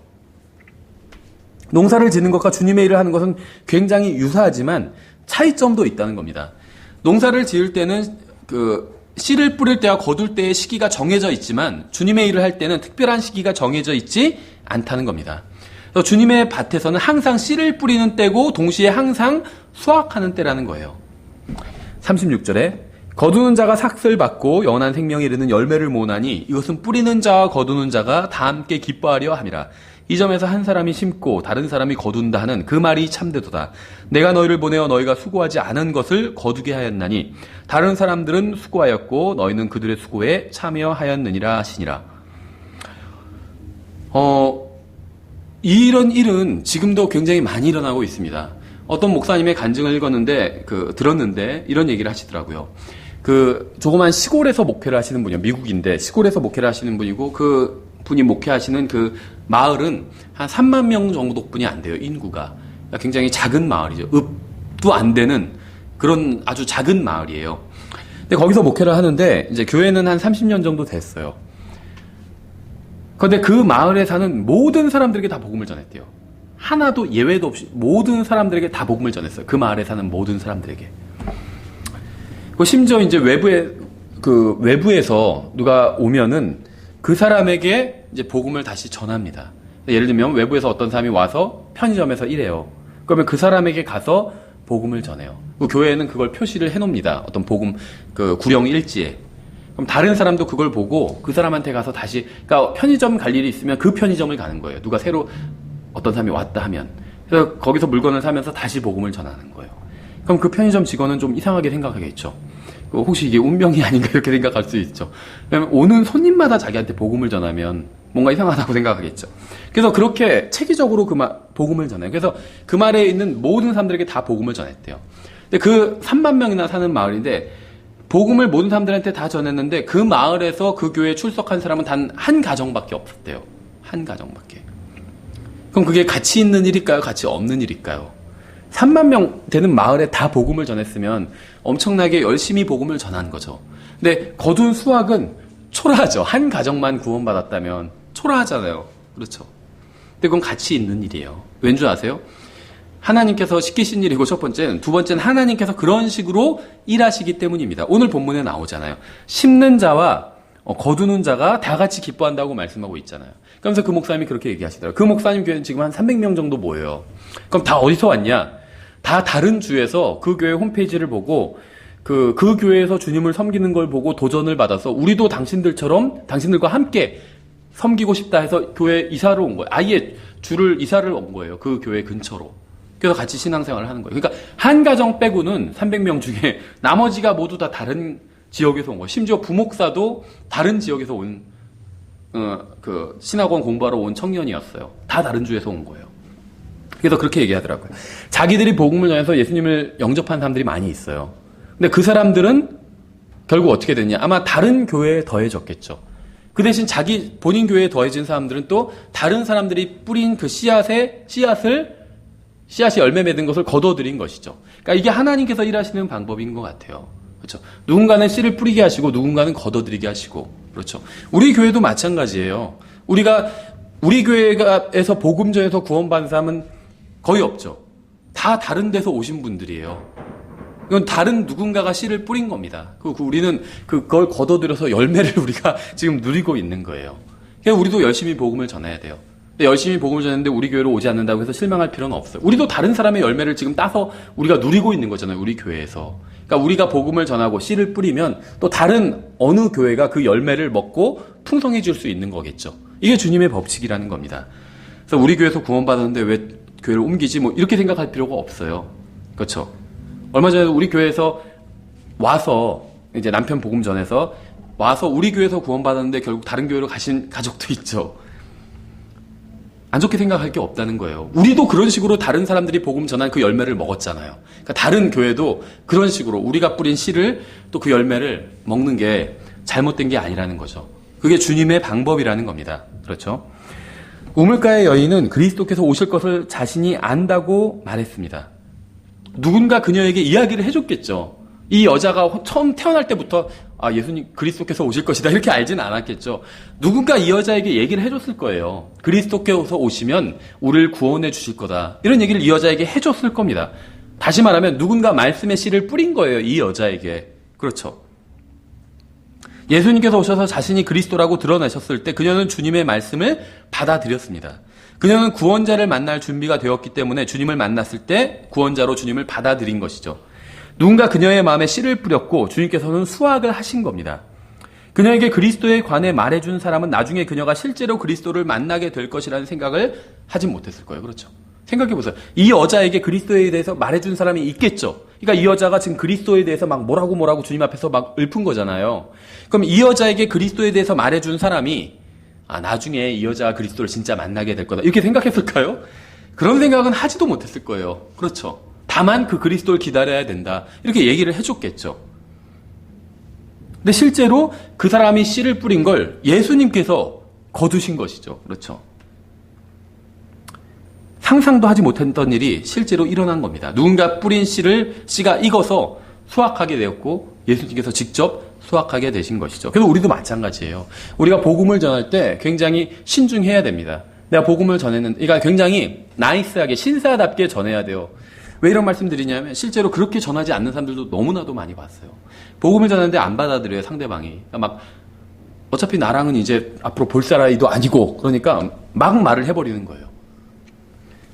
Speaker 1: 농사를 짓는 것과 주님의 일을 하는 것은 굉장히 유사하지만 차이점도 있다는 겁니다. 농사를 지을 때는 씨를 뿌릴 때와 거둘 때의 시기가 정해져 있지만 주님의 일을 할 때는 특별한 시기가 정해져 있지 않다는 겁니다. 그래서 주님의 밭에서는 항상 씨를 뿌리는 때고 동시에 항상 수확하는 때라는 거예요. 36절에 거두는 자가 삭슬 받고 영원한 생명에 이르는 열매를 모으나니 이것은 뿌리는 자와 거두는 자가 다 함께 기뻐하려 함이라. 이 점에서 한 사람이 심고 다른 사람이 거둔다 하는 그 말이 참되도다. 내가 너희를 보내어 너희가 수고하지 않은 것을 거두게 하였나니 다른 사람들은 수고하였고 너희는 그들의 수고에 참여하였느니라 하시니라. 이런 일은 지금도 굉장히 많이 일어나고 있습니다. 어떤 목사님의 간증을 들었는데 이런 얘기를 하시더라고요. 조그만 시골에서 목회를 하시는 분이요. 미국인데 시골에서 목회를 하시는 분이고 그 분이 목회하시는 그 마을은 한 3만 명 정도뿐이 안 돼요. 인구가. 굉장히 작은 마을이죠. 읍도 안 되는 그런 아주 작은 마을이에요. 근데 거기서 목회를 하는데 이제 교회는 한 30년 정도 됐어요. 그런데 그 마을에 사는 모든 사람들에게 다 복음을 전했대요. 하나도 예외도 없이 모든 사람들에게 다 복음을 전했어요. 그 마을에 사는 모든 사람들에게. 심지어 이제 외부에서 누가 오면은 그 사람에게 이제 복음을 다시 전합니다. 예를 들면 외부에서 어떤 사람이 와서 편의점에서 일해요. 그러면 그 사람에게 가서 복음을 전해요. 그 교회에는 그걸 표시를 해놓습니다. 어떤 복음 구령 일지에. 그럼 다른 사람도 그걸 보고 그 사람한테 가서 다시, 그러니까 편의점 갈 일이 있으면 그 편의점을 가는 거예요. 누가 새로 어떤 사람이 왔다 하면. 그래서 거기서 물건을 사면서 다시 복음을 전하는 거예요. 그럼 그 편의점 직원은 좀 이상하게 생각하겠죠. 혹시 이게 운명이 아닌가 이렇게 생각할 수 있죠. 왜냐면 오는 손님마다 자기한테 복음을 전하면 뭔가 이상하다고 생각하겠죠. 그래서 그렇게 체계적으로 복음을 전해요. 그래서 그 마을에 있는 모든 사람들에게 다 복음을 전했대요. 근데 그 3만 명이나 사는 마을인데 복음을 모든 사람들한테 다 전했는데 그 마을에서 그 교회에 출석한 사람은 단 한 가정밖에 없었대요. 한 가정밖에. 그럼 그게 가치 있는 일일까요? 가치 없는 일일까요? 3만 명 되는 마을에 다 복음을 전했으면 엄청나게 열심히 복음을 전한 거죠. 근데 거둔 수확은 초라하죠. 한 가정만 구원받았다면 초라하잖아요. 그렇죠. 근데 그건 가치 있는 일이에요. 왠 줄 아세요? 하나님께서 시키신 일이고 첫 번째는, 두 번째는 하나님께서 그런 식으로 일하시기 때문입니다. 오늘 본문에 나오잖아요. 심는 자와 거두는 자가 다 같이 기뻐한다고 말씀하고 있잖아요. 그러면서 그 목사님이 그렇게 얘기하시더라고요. 그 목사님 교회는 지금 한 300명 정도 모여요. 그럼 다 어디서 왔냐? 다 다른 주에서 그 교회 홈페이지를 보고 그 교회에서 주님을 섬기는 걸 보고 도전을 받아서 우리도 당신들과 함께 섬기고 싶다 해서 교회 이사를 온 거예요. 아예 이사를 온 거예요. 그 교회 근처로. 그래서 같이 신앙생활을 하는 거예요. 그러니까 한 가정 빼고는 300명 중에 나머지가 모두 다 다른 지역에서 온 거예요. 심지어 부목사도 다른 지역에서 온 신학원 공부하러 온 청년이었어요. 다 다른 주에서 온 거예요. 그래서 그렇게 얘기하더라고요. 자기들이 복음을 전해서 예수님을 영접한 사람들이 많이 있어요. 근데 그 사람들은 결국 어떻게 됐냐? 아마 다른 교회에 더해졌겠죠. 그 대신 본인 교회에 더해진 사람들은 또 다른 사람들이 뿌린 그 씨앗이 열매 맺은 것을 거둬들인 것이죠. 그러니까 이게 하나님께서 일하시는 방법인 것 같아요. 그렇죠. 누군가는 씨를 뿌리게 하시고 누군가는 거둬들이게 하시고. 그렇죠. 우리 교회도 마찬가지예요. 우리 교회에서 복음 전해서 구원받은 사람은 거의 없죠. 다 다른 데서 오신 분들이에요. 이건 다른 누군가가 씨를 뿌린 겁니다. 우리는 그걸 거둬들여서 열매를 우리가 지금 누리고 있는 거예요. 그래서 우리도 열심히 복음을 전해야 돼요. 근데 열심히 복음을 전했는데 우리 교회로 오지 않는다고 해서 실망할 필요는 없어요. 우리도 다른 사람의 열매를 지금 따서 우리가 누리고 있는 거잖아요. 우리 교회에서. 그러니까 우리가 복음을 전하고 씨를 뿌리면 또 다른 어느 교회가 그 열매를 먹고 풍성해질 수 있는 거겠죠. 이게 주님의 법칙이라는 겁니다. 그래서 우리 교회에서 구원받았는데 왜 교회를 옮기지? 이렇게 생각할 필요가 없어요. 그렇죠. 얼마 전에 우리 교회에서 와서 이제 남편 복음 전해서 와서 우리 교회에서 구원받았는데 결국 다른 교회로 가신 가족도 있죠. 안 좋게 생각할 게 없다는 거예요. 우리도 그런 식으로 다른 사람들이 복음 전한 그 열매를 먹었잖아요. 그러니까 다른 교회도 그런 식으로 우리가 뿌린 씨를 또 그 열매를 먹는 게 잘못된 게 아니라는 거죠. 그게 주님의 방법이라는 겁니다. 그렇죠? 우물가의 여인은 그리스도께서 오실 것을 자신이 안다고 말했습니다. 누군가 그녀에게 이야기를 해줬겠죠. 이 여자가 처음 태어날 때부터 예수님 그리스도께서 오실 것이다 이렇게 알지는 않았겠죠. 누군가 이 여자에게 얘기를 해줬을 거예요. 그리스도께서 오시면 우리를 구원해 주실 거다. 이런 얘기를 이 여자에게 해줬을 겁니다. 다시 말하면 누군가 말씀의 씨를 뿌린 거예요. 이 여자에게. 그렇죠. 예수님께서 오셔서 자신이 그리스도라고 드러내셨을 때 그녀는 주님의 말씀을 받아들였습니다. 그녀는 구원자를 만날 준비가 되었기 때문에 주님을 만났을 때 구원자로 주님을 받아들인 것이죠. 누군가 그녀의 마음에 씨를 뿌렸고 주님께서는 수확을 하신 겁니다. 그녀에게 그리스도에 관해 말해준 사람은 나중에 그녀가 실제로 그리스도를 만나게 될 것이라는 생각을 하지 못했을 거예요. 그렇죠. 생각해보세요. 이 여자에게 그리스도에 대해서 말해준 사람이 있겠죠. 그러니까 이 여자가 지금 그리스도에 대해서 막 뭐라고 주님 앞에서 막 읊은 거잖아요. 그럼 이 여자에게 그리스도에 대해서 말해준 사람이 나중에 이 여자가 그리스도를 진짜 만나게 될 거다. 이렇게 생각했을까요? 그런 생각은 하지도 못했을 거예요. 그렇죠. 다만 그 그리스도를 기다려야 된다. 이렇게 얘기를 해줬겠죠. 근데 실제로 그 사람이 씨를 뿌린 걸 예수님께서 거두신 것이죠. 그렇죠. 상상도 하지 못했던 일이 실제로 일어난 겁니다. 누군가 뿌린 씨가 익어서 수확하게 되었고 예수님께서 직접 수확하게 되신 것이죠. 그래서 우리도 마찬가지예요. 우리가 복음을 전할 때 굉장히 신중해야 됩니다. 내가 복음을 전했는데, 그러니까 굉장히 나이스하게 신사답게 전해야 돼요. 왜 이런 말씀 드리냐면 실제로 그렇게 전하지 않는 사람들도 너무나도 많이 봤어요. 복음을 전하는데 안 받아들여요, 상대방이. 그러니까 막 어차피 나랑은 이제 앞으로 볼 사람도 아니고 그러니까 막 말을 해버리는 거예요.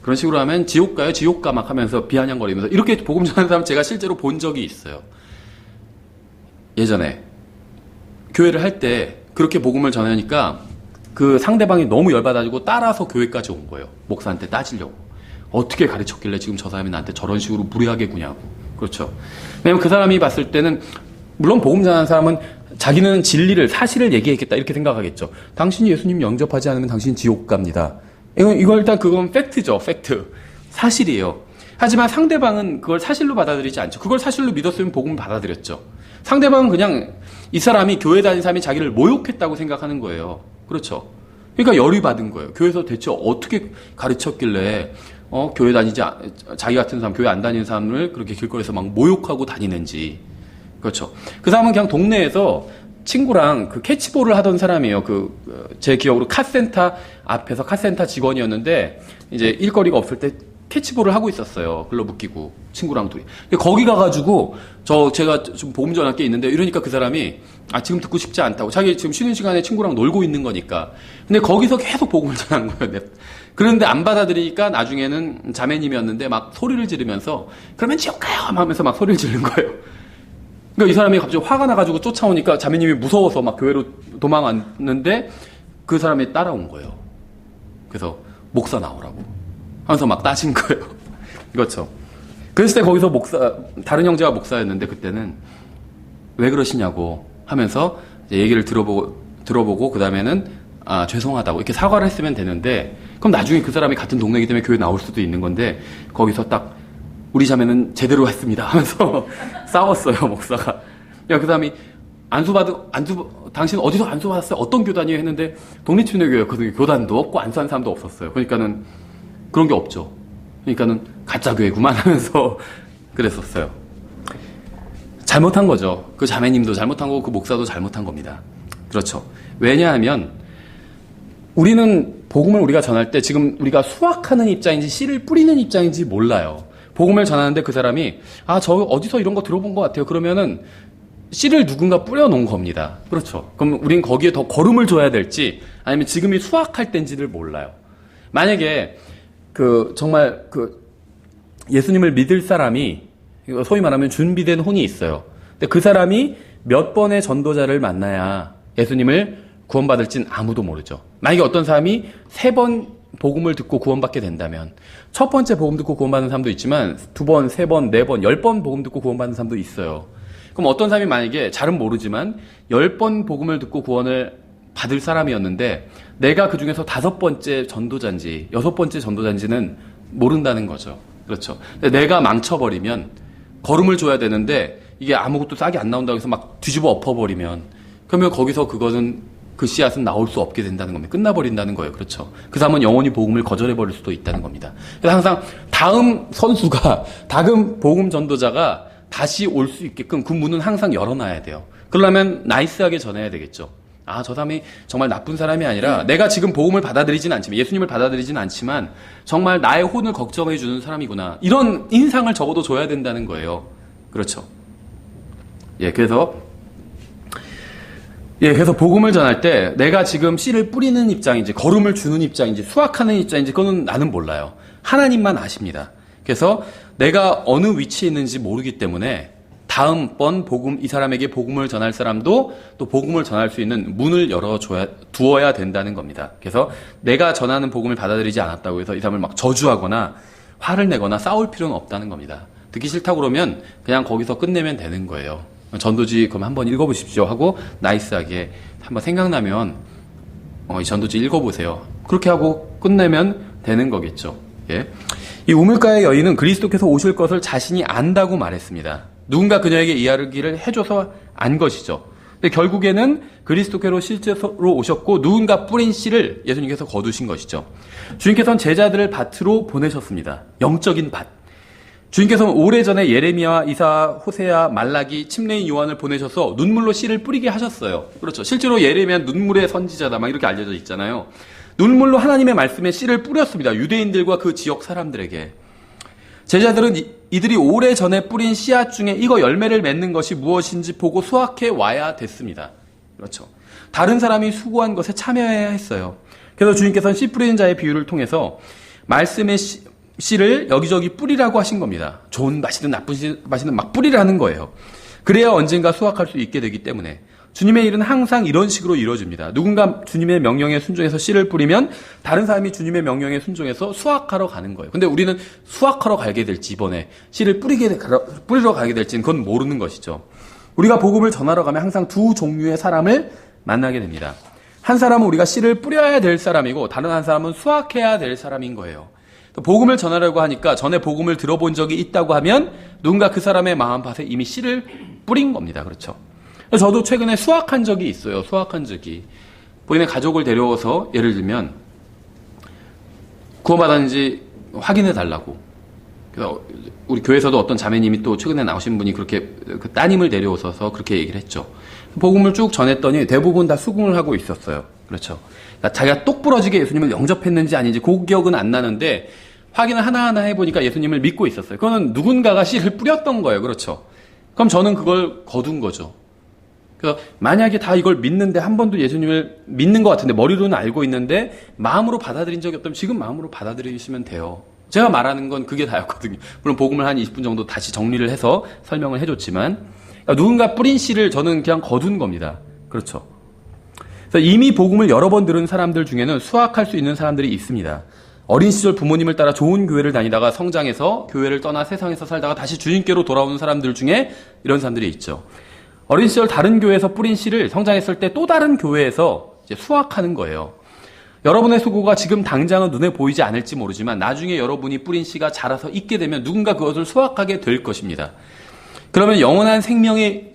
Speaker 1: 그런 식으로 하면 지옥 가요, 지옥 가 막 하면서 비아냥거리면서 이렇게 복음 전하는 사람 제가 실제로 본 적이 있어요. 예전에 교회를 할 때 그렇게 복음을 전하니까 그 상대방이 너무 열받아가지고 따라서 교회까지 온 거예요. 목사한테 따지려고. 어떻게 가르쳤길래 지금 저 사람이 나한테 저런 식으로 무례하게 구냐고. 그렇죠. 왜냐면 그 사람이 봤을 때는 물론 복음 전하는 사람은 자기는 진리를 사실을 얘기했겠다 이렇게 생각하겠죠. 당신이 예수님 영접하지 않으면 당신 지옥 갑니다. 이거 일단 그건 팩트죠. 팩트. 사실이에요. 하지만 상대방은 그걸 사실로 받아들이지 않죠. 그걸 사실로 믿었으면 복음을 받아들였죠. 상대방은 그냥 이 사람이 교회 다니는 사람이 자기를 모욕했다고 생각하는 거예요. 그렇죠. 그러니까 열이 받은 거예요. 교회에서 대체 어떻게 가르쳤길래 교회 자기 같은 사람, 교회 안 다니는 사람을 그렇게 길거리에서 막 모욕하고 다니는지. 그렇죠. 그 사람은 그냥 동네에서 친구랑 그 캐치볼을 하던 사람이에요. 제 기억으로 카센터 앞에서 카센터 직원이었는데, 이제 일거리가 없을 때 캐치볼을 하고 있었어요. 글러브 끼고, 친구랑 둘이. 거기 가가지고, 제가 좀 복음 전할 게 있는데, 이러니까 그 사람이, 지금 듣고 싶지 않다고. 자기 지금 쉬는 시간에 친구랑 놀고 있는 거니까. 근데 거기서 계속 복음을 전한 거예요. 그런데 안 받아들이니까 나중에는 자매님이었는데 막 소리를 지르면서, 그러면 지옥 가요! 하면서 막 소리를 지르는 거예요. 그러니까 이 사람이 갑자기 화가 나가지고 쫓아오니까 자매님이 무서워서 막 교회로 도망왔는데 그 사람이 따라온 거예요. 그래서 목사 나오라고 하면서 막 따진 거예요. 그렇죠. 그랬을 때 거기서 다른 형제가 목사였는데 그때는 왜 그러시냐고 하면서 이제 얘기를 들어보고 그 다음에는 죄송하다고 이렇게 사과를 했으면 되는데, 그럼 나중에 그 사람이 같은 동네이기 때문에 교회 나올 수도 있는 건데 거기서 딱 우리 자매는 제대로 했습니다 하면서 싸웠어요, 목사가. 그 사람이 당신 어디서 안수 받았어요? 어떤 교단이에요? 했는데 동네 침례교회였거든요. 교단도 없고 안수한 사람도 없었어요. 그러니까는 그런 게 없죠. 그러니까는 가짜 교회구만 하면서 그랬었어요. 잘못한 거죠. 그 자매님도 잘못한 거고 그 목사도 잘못한 겁니다. 그렇죠. 왜냐하면 우리는 복음을 우리가 전할 때 지금 우리가 수확하는 입장인지 씨를 뿌리는 입장인지 몰라요. 복음을 전하는데 그 사람이 저 어디서 이런 거 들어본 것 같아요. 그러면은 씨를 누군가 뿌려놓은 겁니다. 그렇죠. 그럼 우린 거기에 더 거름을 줘야 될지 아니면 지금이 수확할 때인지를 몰라요. 만약에 정말 예수님을 믿을 사람이 소위 말하면 준비된 혼이 있어요. 근데 그 사람이 몇 번의 전도자를 만나야 예수님을 구원받을진 아무도 모르죠. 만약에 어떤 사람이 3번 복음을 듣고 구원받게 된다면 첫 번째 복음 듣고 구원받는 사람도 있지만 2번, 3번, 4번, 10번 복음 듣고 구원받는 사람도 있어요. 그럼 어떤 사람이 만약에 잘은 모르지만 10번 복음을 듣고 구원을 받을 사람이었는데 내가 그 중에서 5번째 전도자인지 6번째 전도자인지는 모른다는 거죠. 그렇죠. 근데 내가 망쳐버리면 걸음을 줘야 되는데 이게 아무것도 싹이 안 나온다고 해서 막 뒤집어 엎어버리면 그러면 거기서 그 씨앗은 나올 수 없게 된다는 겁니다. 끝나버린다는 거예요. 그렇죠. 그 사람은 영원히 복음을 거절해버릴 수도 있다는 겁니다. 그래서 항상 다음 선수가, 다음 복음 전도자가 다시 올 수 있게끔 그 문은 항상 열어놔야 돼요. 그러려면 나이스하게 전해야 되겠죠. 아, 저 사람이 정말 나쁜 사람이 아니라 내가 지금 복음을 받아들이진 않지만, 예수님을 받아들이진 않지만 정말 나의 혼을 걱정해 주는 사람이구나. 이런 인상을 적어도 줘야 된다는 거예요. 그렇죠. 그래서 복음을 전할 때 내가 지금 씨를 뿌리는 입장인지 거름을 주는 입장인지 수확하는 입장인지 그거는 나는 몰라요. 하나님만 아십니다. 그래서 내가 어느 위치에 있는지 모르기 때문에 다음번 이 사람에게 복음을 전할 사람도 또 복음을 전할 수 있는 문을 두어야 된다는 겁니다. 그래서 내가 전하는 복음을 받아들이지 않았다고 해서 이 사람을 막 저주하거나 화를 내거나 싸울 필요는 없다는 겁니다. 듣기 싫다고 그러면 그냥 거기서 끝내면 되는 거예요. 전도지 그럼 한번 읽어보십시오 하고 나이스하게 한번 생각나면 이 전도지 읽어보세요. 그렇게 하고 끝내면 되는 거겠죠. 이 우물가의 여인은 그리스도께서 오실 것을 자신이 안다고 말했습니다. 누군가 그녀에게 이야기를 해줘서 안 것이죠. 근데 결국에는 그리스도께로 실제로 오셨고 누군가 뿌린 씨를 예수님께서 거두신 것이죠. 주님께서는 제자들을 밭으로 보내셨습니다. 영적인 밭. 주님께서는 오래전에 예레미야, 이사, 호세야, 말라기, 침례인 요한을 보내셔서 눈물로 씨를 뿌리게 하셨어요. 그렇죠. 실제로 예레미야는 눈물의 선지자다 막 이렇게 알려져 있잖아요. 눈물로 하나님의 말씀에 씨를 뿌렸습니다. 유대인들과 그 지역 사람들에게. 제자들은 이들이 오래전에 뿌린 씨앗 중에 이거 열매를 맺는 것이 무엇인지 보고 수확해 와야 됐습니다. 그렇죠. 다른 사람이 수고한 것에 참여해야 했어요. 그래서 주님께서는 씨 뿌리는 자의 비유를 통해서 말씀의 씨를 여기저기 뿌리라고 하신 겁니다. 좋은 맛이든 나쁜 맛이든 막 뿌리라는 거예요. 그래야 언젠가 수확할 수 있게 되기 때문에 주님의 일은 항상 이런 식으로 이루어집니다. 누군가 주님의 명령에 순종해서 씨를 뿌리면 다른 사람이 주님의 명령에 순종해서 수확하러 가는 거예요. 근데 우리는 수확하러 가게 될지 이번에 씨를 뿌리러 가게 될지는 그건 모르는 것이죠. 우리가 복음을 전하러 가면 항상 두 종류의 사람을 만나게 됩니다. 한 사람은 우리가 씨를 뿌려야 될 사람이고 다른 한 사람은 수확해야 될 사람인 거예요. 복음을 전하려고 하니까 전에 복음을 들어본 적이 있다고 하면 누군가 그 사람의 마음밭에 이미 씨를 뿌린 겁니다. 그렇죠. 저도 최근에 수확한 적이 있어요. 수확한 적이. 본인의 가족을 데려와서 예를 들면 구원받았는지 확인해 달라고. 그래서 우리 교회에서도 어떤 자매님이 또 최근에 나오신 분이 그렇게 그 따님을 데려오셔서 그렇게 얘기를 했죠. 복음을 쭉 전했더니 대부분 다 수긍을 하고 있었어요. 그렇죠. 그러니까 자기가 똑부러지게 예수님을 영접했는지 아닌지 그 기억은 안 나는데 확인을 하나하나 해보니까 예수님을 믿고 있었어요. 그거는 누군가가 씨를 뿌렸던 거예요. 그렇죠. 그럼 저는 그걸 거둔 거죠. 그래서 만약에 다 이걸 믿는데 한 번도 예수님을 믿는 것 같은데 머리로는 알고 있는데 마음으로 받아들인 적이 없다면 지금 마음으로 받아들이시면 돼요. 제가 말하는 건 그게 다였거든요. 물론 복음을 한 20분 정도 다시 정리를 해서 설명을 해줬지만 그러니까 누군가 뿌린 씨를 저는 그냥 거둔 겁니다. 그렇죠. 그래서 이미 복음을 여러 번 들은 사람들 중에는 수확할 수 있는 사람들이 있습니다. 어린 시절 부모님을 따라 좋은 교회를 다니다가 성장해서 교회를 떠나 세상에서 살다가 다시 주님께로 돌아오는 사람들 중에 이런 사람들이 있죠. 어린 시절 다른 교회에서 뿌린 씨를 성장했을 때 또 다른 교회에서 이제 수확하는 거예요. 여러분의 수고가 지금 당장은 눈에 보이지 않을지 모르지만 나중에 여러분이 뿌린 씨가 자라서 있게 되면 누군가 그것을 수확하게 될 것입니다. 그러면 영원한 생명에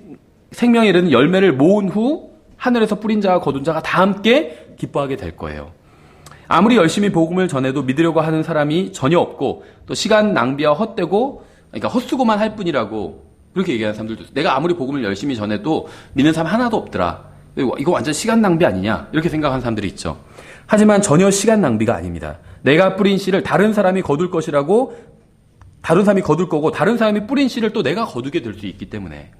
Speaker 1: 이르는 열매를 모은 후 하늘에서 뿌린 자와 거둔 자가 다 함께 기뻐하게 될 거예요. 아무리 열심히 복음을 전해도 믿으려고 하는 사람이 전혀 없고 또 시간 낭비와 그러니까 헛수고만 할 뿐이라고 그렇게 얘기하는 사람들도 있어요. 내가 아무리 복음을 열심히 전해도 믿는 사람 하나도 없더라. 이거 완전 시간 낭비 아니냐 이렇게 생각하는 사람들이 있죠. 하지만 전혀 시간 낭비가 아닙니다. 내가 뿌린 씨를 다른 사람이 거둘 것이라고 다른 사람이 거둘 거고 다른 사람이 뿌린 씨를 또 내가 거두게 될 수 있기 때문에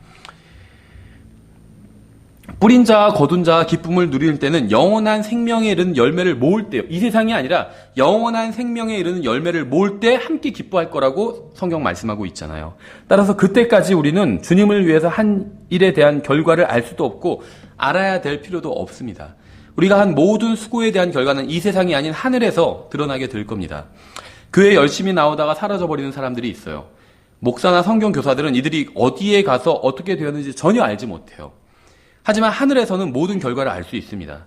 Speaker 1: 뿌린 자와 거둔 자와 기쁨을 누릴 때는 영원한 생명에 이르는 열매를 모을 때요. 이 세상이 아니라 영원한 생명에 이르는 열매를 모을 때 함께 기뻐할 거라고 성경 말씀하고 있잖아요. 따라서 그때까지 우리는 주님을 위해서 한 일에 대한 결과를 알 수도 없고 알아야 될 필요도 없습니다. 우리가 한 모든 수고에 대한 결과는 이 세상이 아닌 하늘에서 드러나게 될 겁니다. 교회에 열심히 나오다가 사라져버리는 사람들이 있어요. 목사나 성경 교사들은 이들이 어디에 가서 어떻게 되었는지 전혀 알지 못해요. 하지만 하늘에서는 모든 결과를 알 수 있습니다.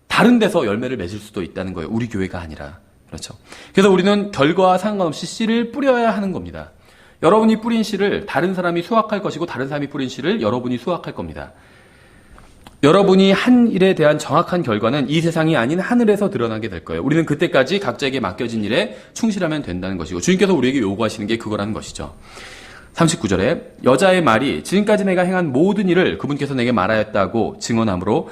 Speaker 1: 다른 데서 열매를 맺을 수도 있다는 거예요. 우리 교회가 아니라. 그렇죠. 그래서 우리는 결과와 상관없이 씨를 뿌려야 하는 겁니다. 여러분이 뿌린 씨를 다른 사람이 수확할 것이고 다른 사람이 뿌린 씨를 여러분이 수확할 겁니다. 여러분이 한 일에 대한 정확한 결과는 이 세상이 아닌 하늘에서 드러나게 될 거예요. 우리는 그때까지 각자에게 맡겨진 일에 충실하면 된다는 것이고 주님께서 우리에게 요구하시는 게 그거라는 것이죠. 39절에 여자의 말이 지금까지 내가 행한 모든 일을 그분께서 내게 말하였다고 증언하므로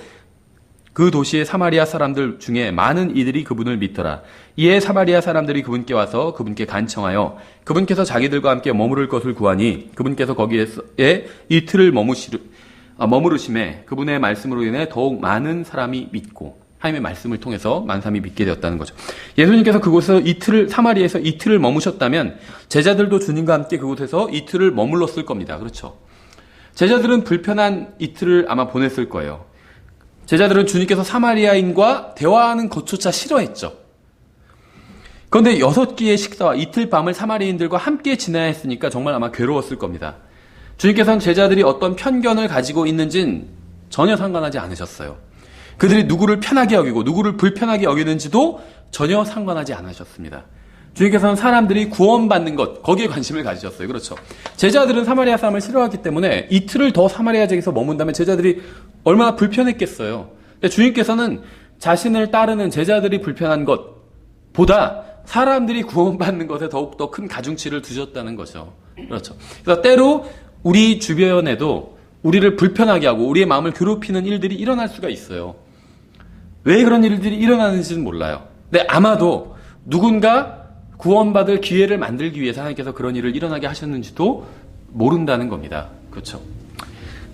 Speaker 1: 그 도시의 사마리아 사람들 중에 많은 이들이 그분을 믿더라. 이에 사마리아 사람들이 그분께 와서 그분께 간청하여 그분께서 자기들과 함께 머무를 것을 구하니 그분께서 거기에 이틀을 머무르심에 그분의 말씀으로 인해 더욱 많은 사람이 믿고 하나님의 말씀을 통해서 많은 사람이 믿게 되었다는 거죠. 예수님께서 그곳에서 사마리아에서 이틀을 머무셨다면 제자들도 주님과 함께 그곳에서 이틀을 머물렀을 겁니다. 그렇죠. 제자들은 불편한 이틀을 아마 보냈을 거예요. 제자들은 주님께서 사마리아인과 대화하는 것조차 싫어했죠. 그런데 6끼의 식사와 이틀 밤을 사마리아인들과 함께 지내야 했으니까 정말 아마 괴로웠을 겁니다. 주님께서는 제자들이 어떤 편견을 가지고 있는지는 전혀 상관하지 않으셨어요. 그들이 누구를 편하게 여기고 누구를 불편하게 여기는지도 전혀 상관하지 않으셨습니다. 주님께서는 사람들이 구원받는 것, 거기에 관심을 가지셨어요. 그렇죠. 제자들은 사마리아 사람을 싫어하기 때문에 이틀을 더 사마리아 지역에서 머문다면 제자들이 얼마나 불편했겠어요. 근데 주님께서는 자신을 따르는 제자들이 불편한 것보다 사람들이 구원받는 것에 더욱더 큰 가중치를 두셨다는 거죠. 그렇죠. 그래서 때로 우리 주변에도 우리를 불편하게 하고 우리의 마음을 괴롭히는 일들이 일어날 수가 있어요. 왜 그런 일들이 일어나는지는 몰라요. 근데 아마도 누군가 구원받을 기회를 만들기 위해서 하나님께서 그런 일을 일어나게 하셨는지도 모른다는 겁니다. 그렇죠.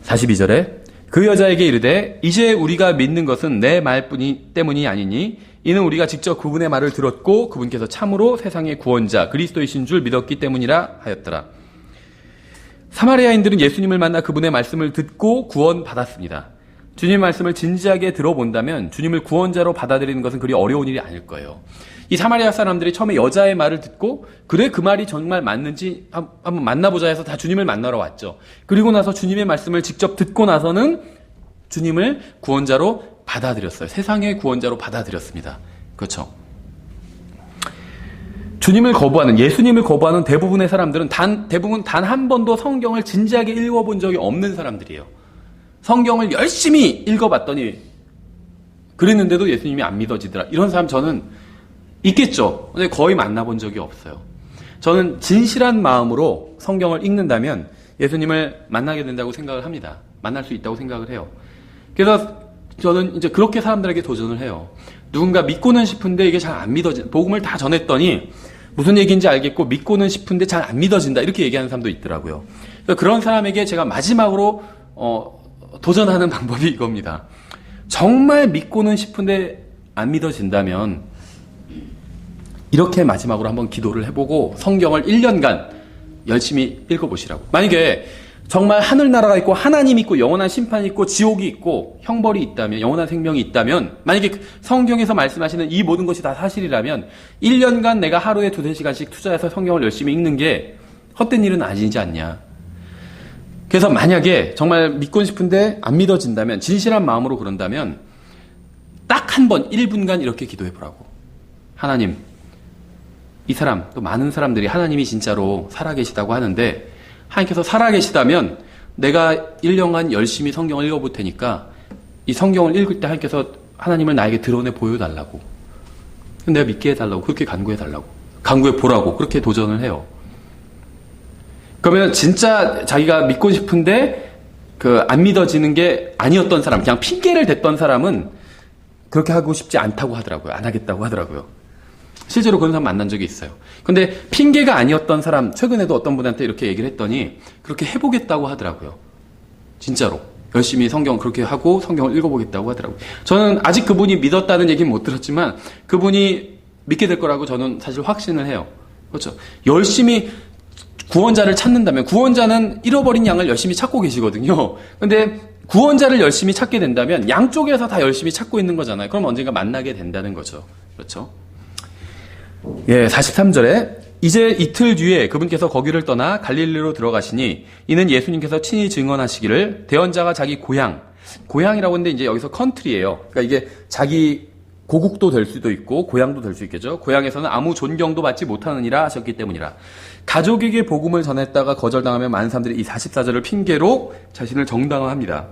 Speaker 1: 42절에 그 여자에게 이르되 이제 우리가 믿는 것은 내 말 때문이 아니니 이는 우리가 직접 그분의 말을 들었고 그분께서 참으로 세상의 구원자 그리스도이신 줄 믿었기 때문이라 하였더라. 사마리아인들은 예수님을 만나 그분의 말씀을 듣고 구원받았습니다. 주님의 말씀을 진지하게 들어본다면 주님을 구원자로 받아들이는 것은 그리 어려운 일이 아닐 거예요. 이 사마리아 사람들이 처음에 여자의 말을 듣고 그래 그 말이 정말 맞는지 한번 만나보자 해서 다 주님을 만나러 왔죠. 그리고 나서 주님의 말씀을 직접 듣고 나서는 주님을 구원자로 받아들였어요. 세상의 구원자로 받아들였습니다. 그렇죠. 예수님을 거부하는 대부분의 사람들은 대부분 단 한 번도 성경을 진지하게 읽어본 적이 없는 사람들이에요. 성경을 열심히 읽어봤더니 그랬는데도 예수님이 안 믿어지더라. 이런 사람 저는 있겠죠. 근데 거의 만나본 적이 없어요. 저는 진실한 마음으로 성경을 읽는다면 예수님을 만나게 된다고 생각을 합니다. 만날 수 있다고 생각을 해요. 그래서 저는 이제 그렇게 사람들에게 도전을 해요. 누군가 믿고는 싶은데 이게 잘 안 믿어진다. 복음을 다 전했더니 무슨 얘기인지 알겠고 믿고는 싶은데 잘 안 믿어진다. 이렇게 얘기하는 사람도 있더라고요. 그래서 그런 사람에게 제가 마지막으로 도전하는 방법이 이겁니다. 정말 믿고는 싶은데 안 믿어진다면 이렇게 마지막으로 한번 기도를 해보고 성경을 1년간 열심히 읽어보시라고. 만약에 정말 하늘나라가 있고 하나님이 있고 영원한 심판이 있고 지옥이 있고 형벌이 있다면 영원한 생명이 있다면 만약에 성경에서 말씀하시는 이 모든 것이 다 사실이라면 1년간 내가 하루에 2-3시간씩 투자해서 성경을 열심히 읽는 게 헛된 일은 아니지 않냐. 그래서 만약에 정말 믿고 싶은데 안 믿어진다면 진실한 마음으로 그런다면 딱 한 번 1분간 이렇게 기도해보라고. 하나님, 이 사람 또 많은 사람들이 하나님이 진짜로 살아계시다고 하는데 하나님께서 살아계시다면 내가 1년간 열심히 성경을 읽어볼 테니까 이 성경을 읽을 때 하나님께서 하나님을 나에게 드러내 보여달라고. 내가 믿게 해달라고. 그렇게 간구해달라고. 간구해보라고. 그렇게 도전을 해요. 그러면 진짜 자기가 믿고 싶은데 안 믿어지는 게 아니었던 사람, 그냥 핑계를 댔던 사람은 그렇게 하고 싶지 않다고 하더라고요. 안 하겠다고 하더라고요. 실제로 그런 사람 만난 적이 있어요. 근데 핑계가 아니었던 사람, 최근에도 어떤 분한테 이렇게 얘기를 했더니 그렇게 해보겠다고 하더라고요. 진짜로. 열심히 성경 그렇게 하고 성경을 읽어보겠다고 하더라고요. 저는 아직 그분이 믿었다는 얘기는 못 들었지만 그분이 믿게 될 거라고 저는 사실 확신을 해요. 그렇죠. 열심히 구원자를 찾는다면 구원자는 잃어버린 양을 열심히 찾고 계시거든요. 근데 구원자를 열심히 찾게 된다면 양쪽에서 다 열심히 찾고 있는 거잖아요. 그럼 언젠가 만나게 된다는 거죠. 그렇죠. 예, 43절에 이제 이틀 뒤에 그분께서 거기를 떠나 갈릴리로 들어가시니 이는 예수님께서 친히 증언하시기를 대언자가 자기 고향이라고 하는데 이제 여기서 컨트리예요. 그러니까 이게 자기 고국도 될 수도 있고 고향도 될 수 있겠죠. 고향에서는 아무 존경도 받지 못하느니라 하셨기 때문이라. 가족에게 복음을 전했다가 거절당하면 많은 사람들이 이 44절을 핑계로 자신을 정당화합니다.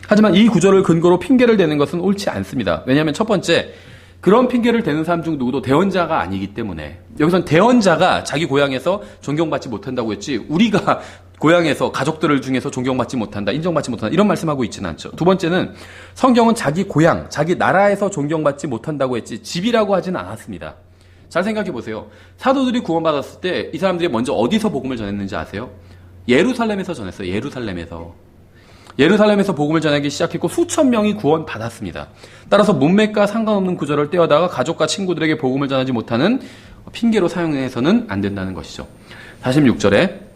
Speaker 1: 하지만 이 구절을 근거로 핑계를 대는 것은 옳지 않습니다. 왜냐하면 첫 번째, 그런 핑계를 대는 사람 중 누구도 대언자가 아니기 때문에 여기선 대언자가 자기 고향에서 존경받지 못한다고 했지 우리가 고향에서 가족들을 중에서 존경받지 못한다, 인정받지 못한다 이런 말씀하고 있지는 않죠. 두 번째는 성경은 자기 고향, 자기 나라에서 존경받지 못한다고 했지 집이라고 하지는 않았습니다. 잘 생각해 보세요. 사도들이 구원받았을 때 이 사람들이 먼저 어디서 복음을 전했는지 아세요? 예루살렘에서 전했어요. 예루살렘에서 복음을 전하기 시작했고 수천 명이 구원받았습니다. 따라서 문맥과 상관없는 구절을 떼어다가 가족과 친구들에게 복음을 전하지 못하는 핑계로 사용해서는 안 된다는 것이죠. 46절에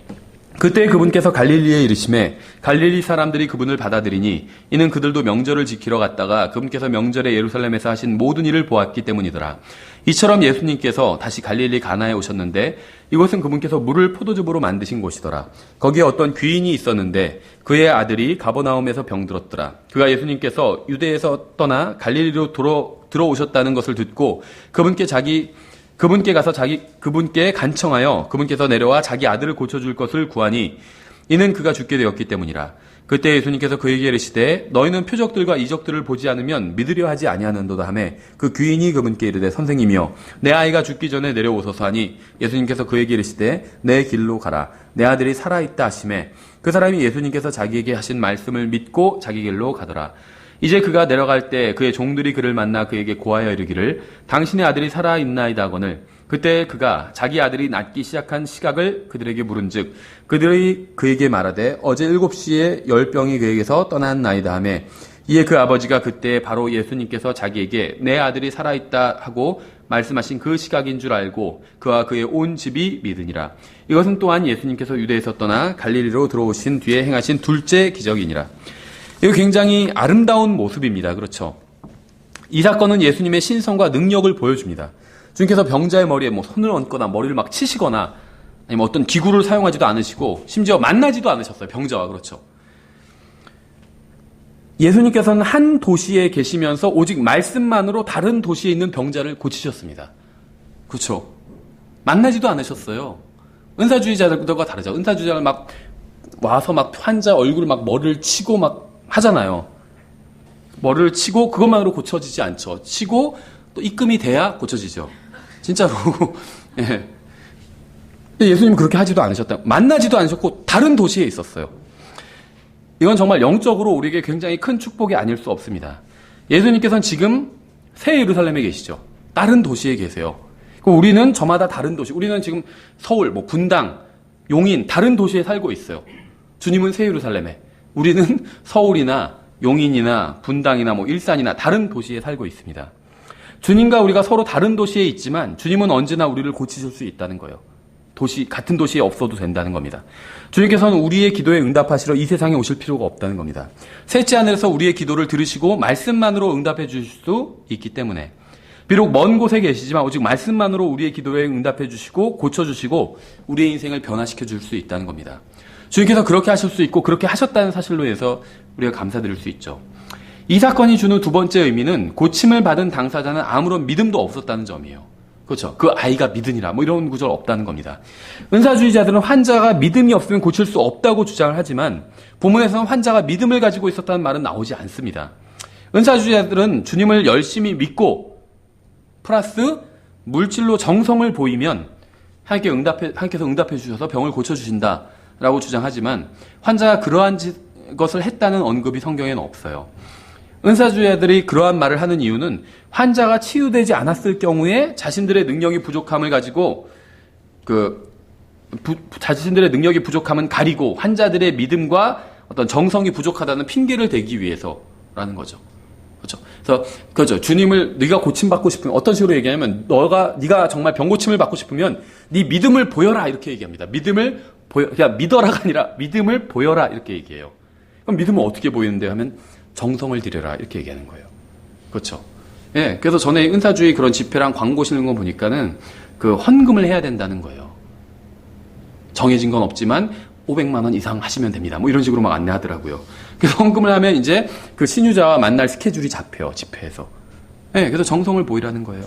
Speaker 1: 그때 그분께서 갈릴리에 이르시매 갈릴리 사람들이 그분을 받아들이니 이는 그들도 명절을 지키러 갔다가 그분께서 명절에 예루살렘에서 하신 모든 일을 보았기 때문이더라. 이처럼 예수님께서 다시 갈릴리 가나에 오셨는데 이곳은 그분께서 물을 포도즙으로 만드신 곳이더라. 거기에 어떤 귀인이 있었는데 그의 아들이 가버나움에서 병들었더라. 그가 예수님께서 유대에서 떠나 갈릴리로 들어오셨다는 것을 듣고 그분께 가서 그분께 간청하여 그분께서 내려와 자기 아들을 고쳐줄 것을 구하니 이는 그가 죽게 되었기 때문이라. 그때 예수님께서 그에게 이르시되 너희는 표적들과 이적들을 보지 않으면 믿으려 하지 아니하는도다 하며 그 귀인이 그분께 이르되 선생님이여 내 아이가 죽기 전에 내려오소서 하니 예수님께서 그에게 이르시되 내 길로 가라 내 아들이 살아있다 하시매 그 사람이 예수님께서 자기에게 하신 말씀을 믿고 자기 길로 가더라. 이제 그가 내려갈 때 그의 종들이 그를 만나 그에게 고하여 이르기를 당신의 아들이 살아있나이다 하거늘 그때 그가 자기 아들이 낫기 시작한 시각을 그들에게 물은즉 그들이 그에게 말하되 어제 7시에 열병이 그에게서 떠났나이다 하며 이에 그 아버지가 그때 바로 예수님께서 자기에게 내 아들이 살아있다 하고 말씀하신 그 시각인 줄 알고 그와 그의 온 집이 믿으니라. 이것은 또한 예수님께서 유대에서 떠나 갈릴리로 들어오신 뒤에 행하신 둘째 기적이니라. 이거 굉장히 아름다운 모습입니다. 그렇죠? 이 사건은 예수님의 신성과 능력을 보여줍니다. 주님께서 병자의 머리에 손을 얹거나 머리를 막 치시거나 아니면 어떤 기구를 사용하지도 않으시고 심지어 만나지도 않으셨어요. 병자와. 그렇죠? 예수님께서는 한 도시에 계시면서 오직 말씀만으로 다른 도시에 있는 병자를 고치셨습니다. 그렇죠? 만나지도 않으셨어요. 은사주의자들과 다르죠. 은사주의자를 막 와서 막 환자 얼굴 막 머리를 치고 막 하잖아요. 머리를 치고 그것만으로 고쳐지지 않죠. 치고 또 입금이 돼야 고쳐지죠. 진짜로. 예. 예수님은 그렇게 하지도 않으셨다. 만나지도 않으셨고 다른 도시에 있었어요. 이건 정말 영적으로 우리에게 굉장히 큰 축복이 아닐 수 없습니다. 예수님께서는 지금 새 예루살렘에 계시죠. 다른 도시에 계세요. 우리는 저마다 다른 도시. 우리는 지금 서울, 분당, 용인 다른 도시에 살고 있어요. 주님은 새 예루살렘에. 우리는 서울이나 용인이나 분당이나 일산이나 다른 도시에 살고 있습니다. 주님과 우리가 서로 다른 도시에 있지만 주님은 언제나 우리를 고치실 수 있다는 거예요. 같은 도시에 없어도 된다는 겁니다. 주님께서는 우리의 기도에 응답하시러 이 세상에 오실 필요가 없다는 겁니다. 셋째 하늘에서 우리의 기도를 들으시고 말씀만으로 응답해 주실 수 있기 때문에 비록 먼 곳에 계시지만 오직 말씀만으로 우리의 기도에 응답해 주시고 고쳐주시고 우리의 인생을 변화시켜 줄 수 있다는 겁니다. 주님께서 그렇게 하실 수 있고 그렇게 하셨다는 사실로 해서 우리가 감사드릴 수 있죠. 이 사건이 주는 두 번째 의미는 고침을 받은 당사자는 아무런 믿음도 없었다는 점이에요. 그렇죠. 그 아이가 믿으니라 이런 구절 없다는 겁니다. 은사주의자들은 환자가 믿음이 없으면 고칠 수 없다고 주장을 하지만 본문에서는 환자가 믿음을 가지고 있었다는 말은 나오지 않습니다. 은사주의자들은 주님을 열심히 믿고 플러스 물질로 정성을 보이면 하나님께서 응답해 주셔서 병을 고쳐주신다라고 주장하지만 환자가 그러한 것을 했다는 언급이 성경에는 없어요. 은사주의자들이 그러한 말을 하는 이유는 환자가 치유되지 않았을 경우에 자신들의 능력이 부족함을 가지고 자신들의 능력이 부족함은 가리고 환자들의 믿음과 어떤 정성이 부족하다는 핑계를 대기 위해서라는 거죠. 그렇죠. 주님을 네가 고침받고 싶으면 어떤 식으로 얘기하냐면 네가 정말 병 고침을 받고 싶으면 네 믿음을 보여라 이렇게 얘기합니다. 그냥 믿어라가 아니라 믿음을 보여라 이렇게 얘기해요. 그럼 믿음은 어떻게 보이는데 하면 정성을 들여라 이렇게 얘기하는 거예요. 그렇죠. 예. 그래서 전에 은사주의 그런 집회랑 광고 실는 거 보니까는 헌금을 해야 된다는 거예요. 정해진 건 없지만 500만 원 이상 하시면 됩니다. 이런 식으로 막 안내하더라고요. 그래서 헌금을 하면 이제 그 신유자와 만날 스케줄이 잡혀요. 집회에서. 예. 그래서 정성을 보이라는 거예요.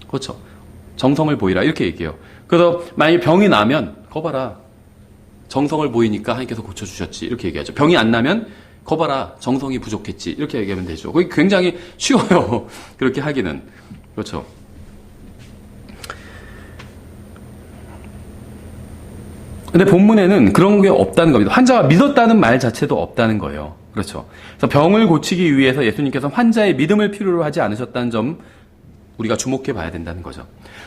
Speaker 1: 그렇죠. 정성을 보이라 이렇게 얘기해요. 그래서 만약에 병이 나면 거봐라. 정성을 보이니까 하나님께서 고쳐주셨지 이렇게 얘기하죠. 병이 안 나면 거봐라 정성이 부족했지 이렇게 얘기하면 되죠. 그게 굉장히 쉬워요. 그렇게 하기는. 그렇죠. 근데 본문에는 그런 게 없다는 겁니다. 환자가 믿었다는 말 자체도 없다는 거예요. 그렇죠. 그래서 병을 고치기 위해서 예수님께서 환자의 믿음을 필요로 하지 않으셨다는 점 우리가 주목해 봐야 된다는 거죠.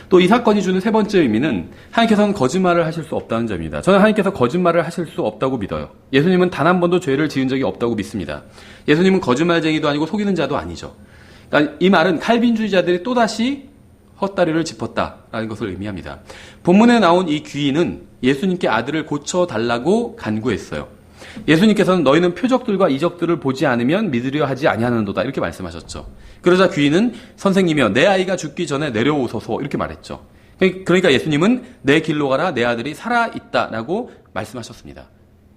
Speaker 1: 또 이 사건이 주는 세 번째 의미는 하나님께서는 거짓말을 하실 수 없다는 점입니다. 저는 하나님께서 거짓말을 하실 수 없다고 믿어요. 예수님은 단 한 번도 죄를 지은 적이 없다고 믿습니다. 예수님은 거짓말쟁이도 아니고 속이는 자도 아니죠. 그러니까 이 말은 칼빈주의자들이 또다시 헛다리를 짚었다라는 것을 의미합니다. 본문에 나온 이 귀인은 예수님께 아들을 고쳐달라고 간구했어요. 예수님께서는 너희는 표적들과 이적들을 보지 않으면 믿으려 하지 아니하는도다 이렇게 말씀하셨죠. 그러자 귀인은 선생님이여 내 아이가 죽기 전에 내려오소서 이렇게 말했죠. 그러니까 예수님은 내 길로 가라 내 아들이 살아있다라고 말씀하셨습니다.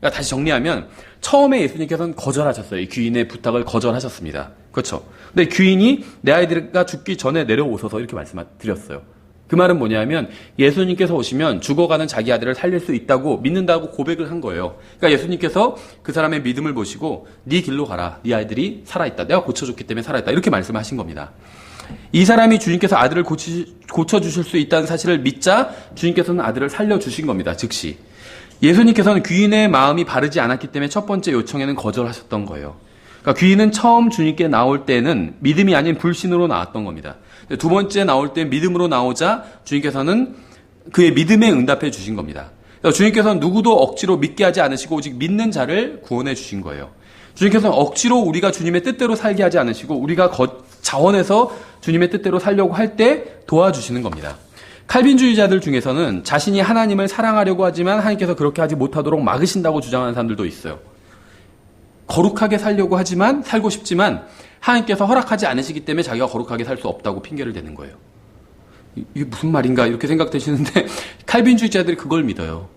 Speaker 1: 그러니까 다시 정리하면 처음에 예수님께서는 거절하셨어요. 이 귀인의 부탁을 거절하셨습니다. 그렇죠. 근데 귀인이 내 아이가 죽기 전에 내려오소서 이렇게 말씀드렸어요. 그 말은 뭐냐면 예수님께서 오시면 죽어가는 자기 아들을 살릴 수 있다고 믿는다고 고백을 한 거예요. 그러니까 예수님께서 그 사람의 믿음을 보시고 네 길로 가라. 네 아이들이 살아있다. 내가 고쳐줬기 때문에 살아있다. 이렇게 말씀하신 겁니다. 이 사람이 주님께서 아들을 고쳐주실 수 있다는 사실을 믿자 주님께서는 아들을 살려주신 겁니다. 즉시. 예수님께서는 귀인의 마음이 바르지 않았기 때문에 첫 번째 요청에는 거절하셨던 거예요. 그러니까 귀인은 처음 주님께 나올 때는 믿음이 아닌 불신으로 나왔던 겁니다. 두 번째 나올 때 믿음으로 나오자 주님께서는 그의 믿음에 응답해 주신 겁니다. 주님께서는 누구도 억지로 믿게 하지 않으시고 오직 믿는 자를 구원해 주신 거예요. 주님께서는 억지로 우리가 주님의 뜻대로 살게 하지 않으시고 우리가 자원해서 주님의 뜻대로 살려고 할 때 도와주시는 겁니다. 칼빈주의자들 중에서는 자신이 하나님을 사랑하려고 하지만 하나님께서 그렇게 하지 못하도록 막으신다고 주장하는 사람들도 있어요. 거룩하게 살려고 하지만 살고 싶지만 하나님께서 허락하지 않으시기 때문에 자기가 거룩하게 살 수 없다고 핑계를 대는 거예요. 이게 무슨 말인가 이렇게 생각되시는데 칼빈주의자들이 그걸 믿어요.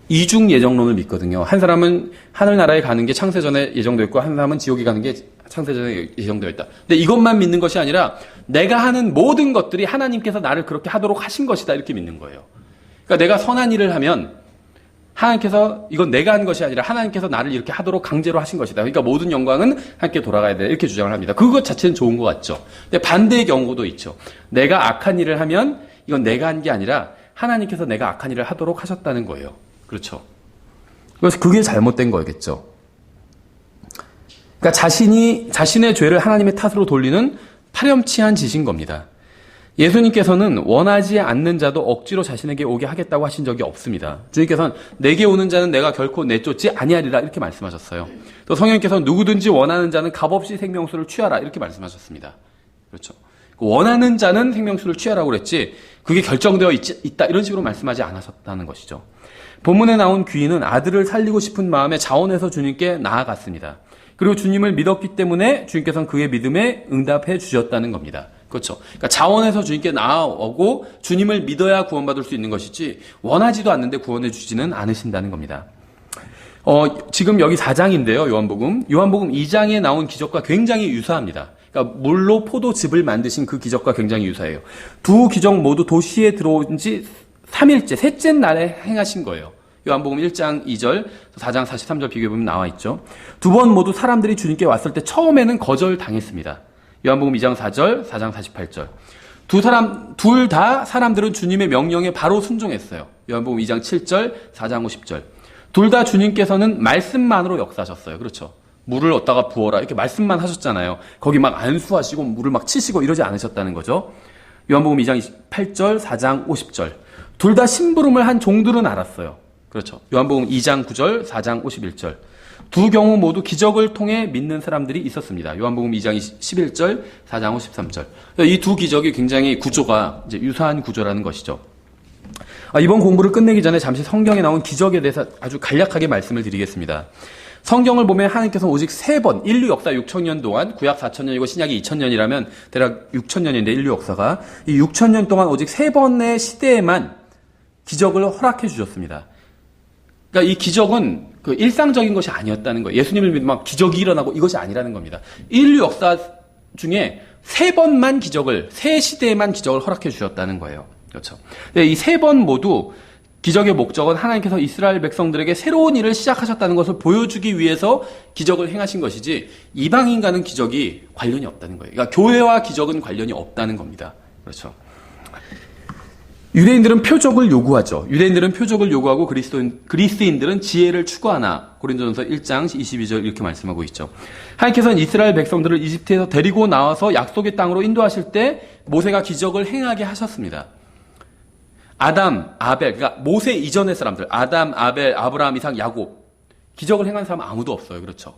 Speaker 1: 이중 예정론을 믿거든요. 한 사람은 하늘나라에 가는 게 창세전에 예정되어 있고 한 사람은 지옥에 가는 게 창세전에 예정되어 있다. 근데 이것만 믿는 것이 아니라 내가 하는 모든 것들이 하나님께서 나를 그렇게 하도록 하신 것이다 이렇게 믿는 거예요. 그러니까 내가 선한 일을 하면 하나님께서 이건 내가 한 것이 아니라 하나님께서 나를 이렇게 하도록 강제로 하신 것이다. 그러니까 모든 영광은 하나님께 돌아가야 돼. 이렇게 주장을 합니다. 그것 자체는 좋은 것 같죠. 근데 반대의 경우도 있죠. 내가 악한 일을 하면 이건 내가 한 게 아니라 하나님께서 내가 악한 일을 하도록 하셨다는 거예요. 그렇죠. 그래서 그게 잘못된 거겠죠. 그러니까 자신의 죄를 하나님의 탓으로 돌리는 파렴치한 짓인 겁니다. 예수님께서는 원하지 않는 자도 억지로 자신에게 오게 하겠다고 하신 적이 없습니다. 주님께서는 내게 오는 자는 내가 결코 내쫓지 아니하리라 이렇게 말씀하셨어요. 또 성령께서는 누구든지 원하는 자는 값없이 생명수를 취하라 이렇게 말씀하셨습니다. 그렇죠. 원하는 자는 생명수를 취하라고 그랬지 그게 결정되어 있다 이런 식으로 말씀하지 않으셨다는 것이죠. 본문에 나온 귀인은 아들을 살리고 싶은 마음에 자원해서 주님께 나아갔습니다. 그리고 주님을 믿었기 때문에 주님께서는 그의 믿음에 응답해 주셨다는 겁니다. 그렇죠. 그러니까 자원해서 주님께 나아오고 주님을 믿어야 구원받을 수 있는 것이지 원하지도 않는데 구원해 주지는 않으신다는 겁니다. 지금 여기 4장인데요. 요한복음 2장에 나온 기적과 굉장히 유사합니다. 그러니까 물로 포도즙을 만드신 그 기적과 굉장히 유사해요. 두 기적 모두 도시에 들어온 지 3일째, 셋째 날에 행하신 거예요. 요한복음 1장 2절, 4장 43절 비교해보면 나와 있죠. 두 번 모두 사람들이 주님께 왔을 때 처음에는 거절당했습니다. 요한복음 2장 4절, 4장 48절. 둘 다 사람들은 주님의 명령에 바로 순종했어요. 요한복음 2장 7절, 4장 50절. 둘 다 주님께서는 말씀만으로 역사하셨어요. 그렇죠. 물을 얻다가 부어라. 이렇게 말씀만 하셨잖아요. 거기 막 안수하시고 물을 막 치시고 이러지 않으셨다는 거죠. 요한복음 2장 28절, 4장 50절. 둘 다 심부름을 한 종들은 알았어요. 그렇죠. 요한복음 2장 9절, 4장 51절. 두 경우 모두 기적을 통해 믿는 사람들이 있었습니다. 요한복음 2장 11절, 4장 53절. 이 두 기적이 굉장히 구조가 이제 유사한 구조라는 것이죠. 이번 공부를 끝내기 전에 잠시 성경에 나온 기적에 대해서 아주 간략하게 말씀을 드리겠습니다. 성경을 보면 하나님께서 오직 3번, 인류 역사 6,000년 동안, 구약 4,000년이고 신약이 2,000년이라면 대략 6,000년인데 인류 역사가 이 6,000년 동안 오직 3번의 시대에만 기적을 허락해 주셨습니다. 그러니까 이 기적은 그 일상적인 것이 아니었다는 거예요. 예수님을 믿으면 기적이 일어나고 이것이 아니라는 겁니다. 인류 역사 중에 3번만 기적을, 3시대에만 기적을 허락해 주셨다는 거예요. 그렇죠. 이 3번 모두 기적의 목적은 하나님께서 이스라엘 백성들에게 새로운 일을 시작하셨다는 것을 보여주기 위해서 기적을 행하신 것이지 이방인과는 기적이 관련이 없다는 거예요. 그러니까 교회와 기적은 관련이 없다는 겁니다. 그렇죠. 유대인들은 표적을 요구하죠. 유대인들은 표적을 요구하고 그리스인들은 지혜를 추구하나. 고린도전서 1장 22절 이렇게 말씀하고 있죠. 하나님께서는 이스라엘 백성들을 이집트에서 데리고 나와서 약속의 땅으로 인도하실 때 모세가 기적을 행하게 하셨습니다. 아담, 아벨, 그러니까 모세 이전의 사람들, 아담, 아벨, 아브라함, 이삭, 야곱, 기적을 행한 사람 아무도 없어요. 그렇죠?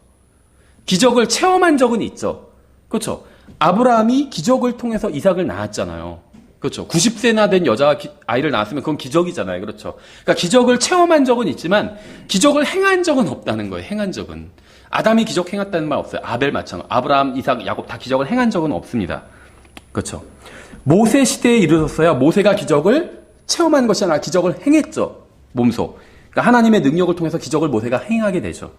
Speaker 1: 기적을 체험한 적은 있죠. 그렇죠? 아브라함이 기적을 통해서 이삭을 낳았잖아요. 그렇죠. 90세나 된 여자가 아이를 낳았으면 그건 기적이잖아요. 그렇죠. 그러니까 기적을 체험한 적은 있지만 기적을 행한 적은 없다는 거예요. 행한 적은. 아담이 기적 행했다는 말 없어요. 아벨 마찬가지. 아브라함, 이삭, 야곱 다 기적을 행한 적은 없습니다. 그렇죠. 모세 시대에 이르렀어야 모세가 기적을 체험한 것이 아니라 기적을 행했죠. 몸소. 그러니까 하나님의 능력을 통해서 기적을 모세가 행하게 되죠.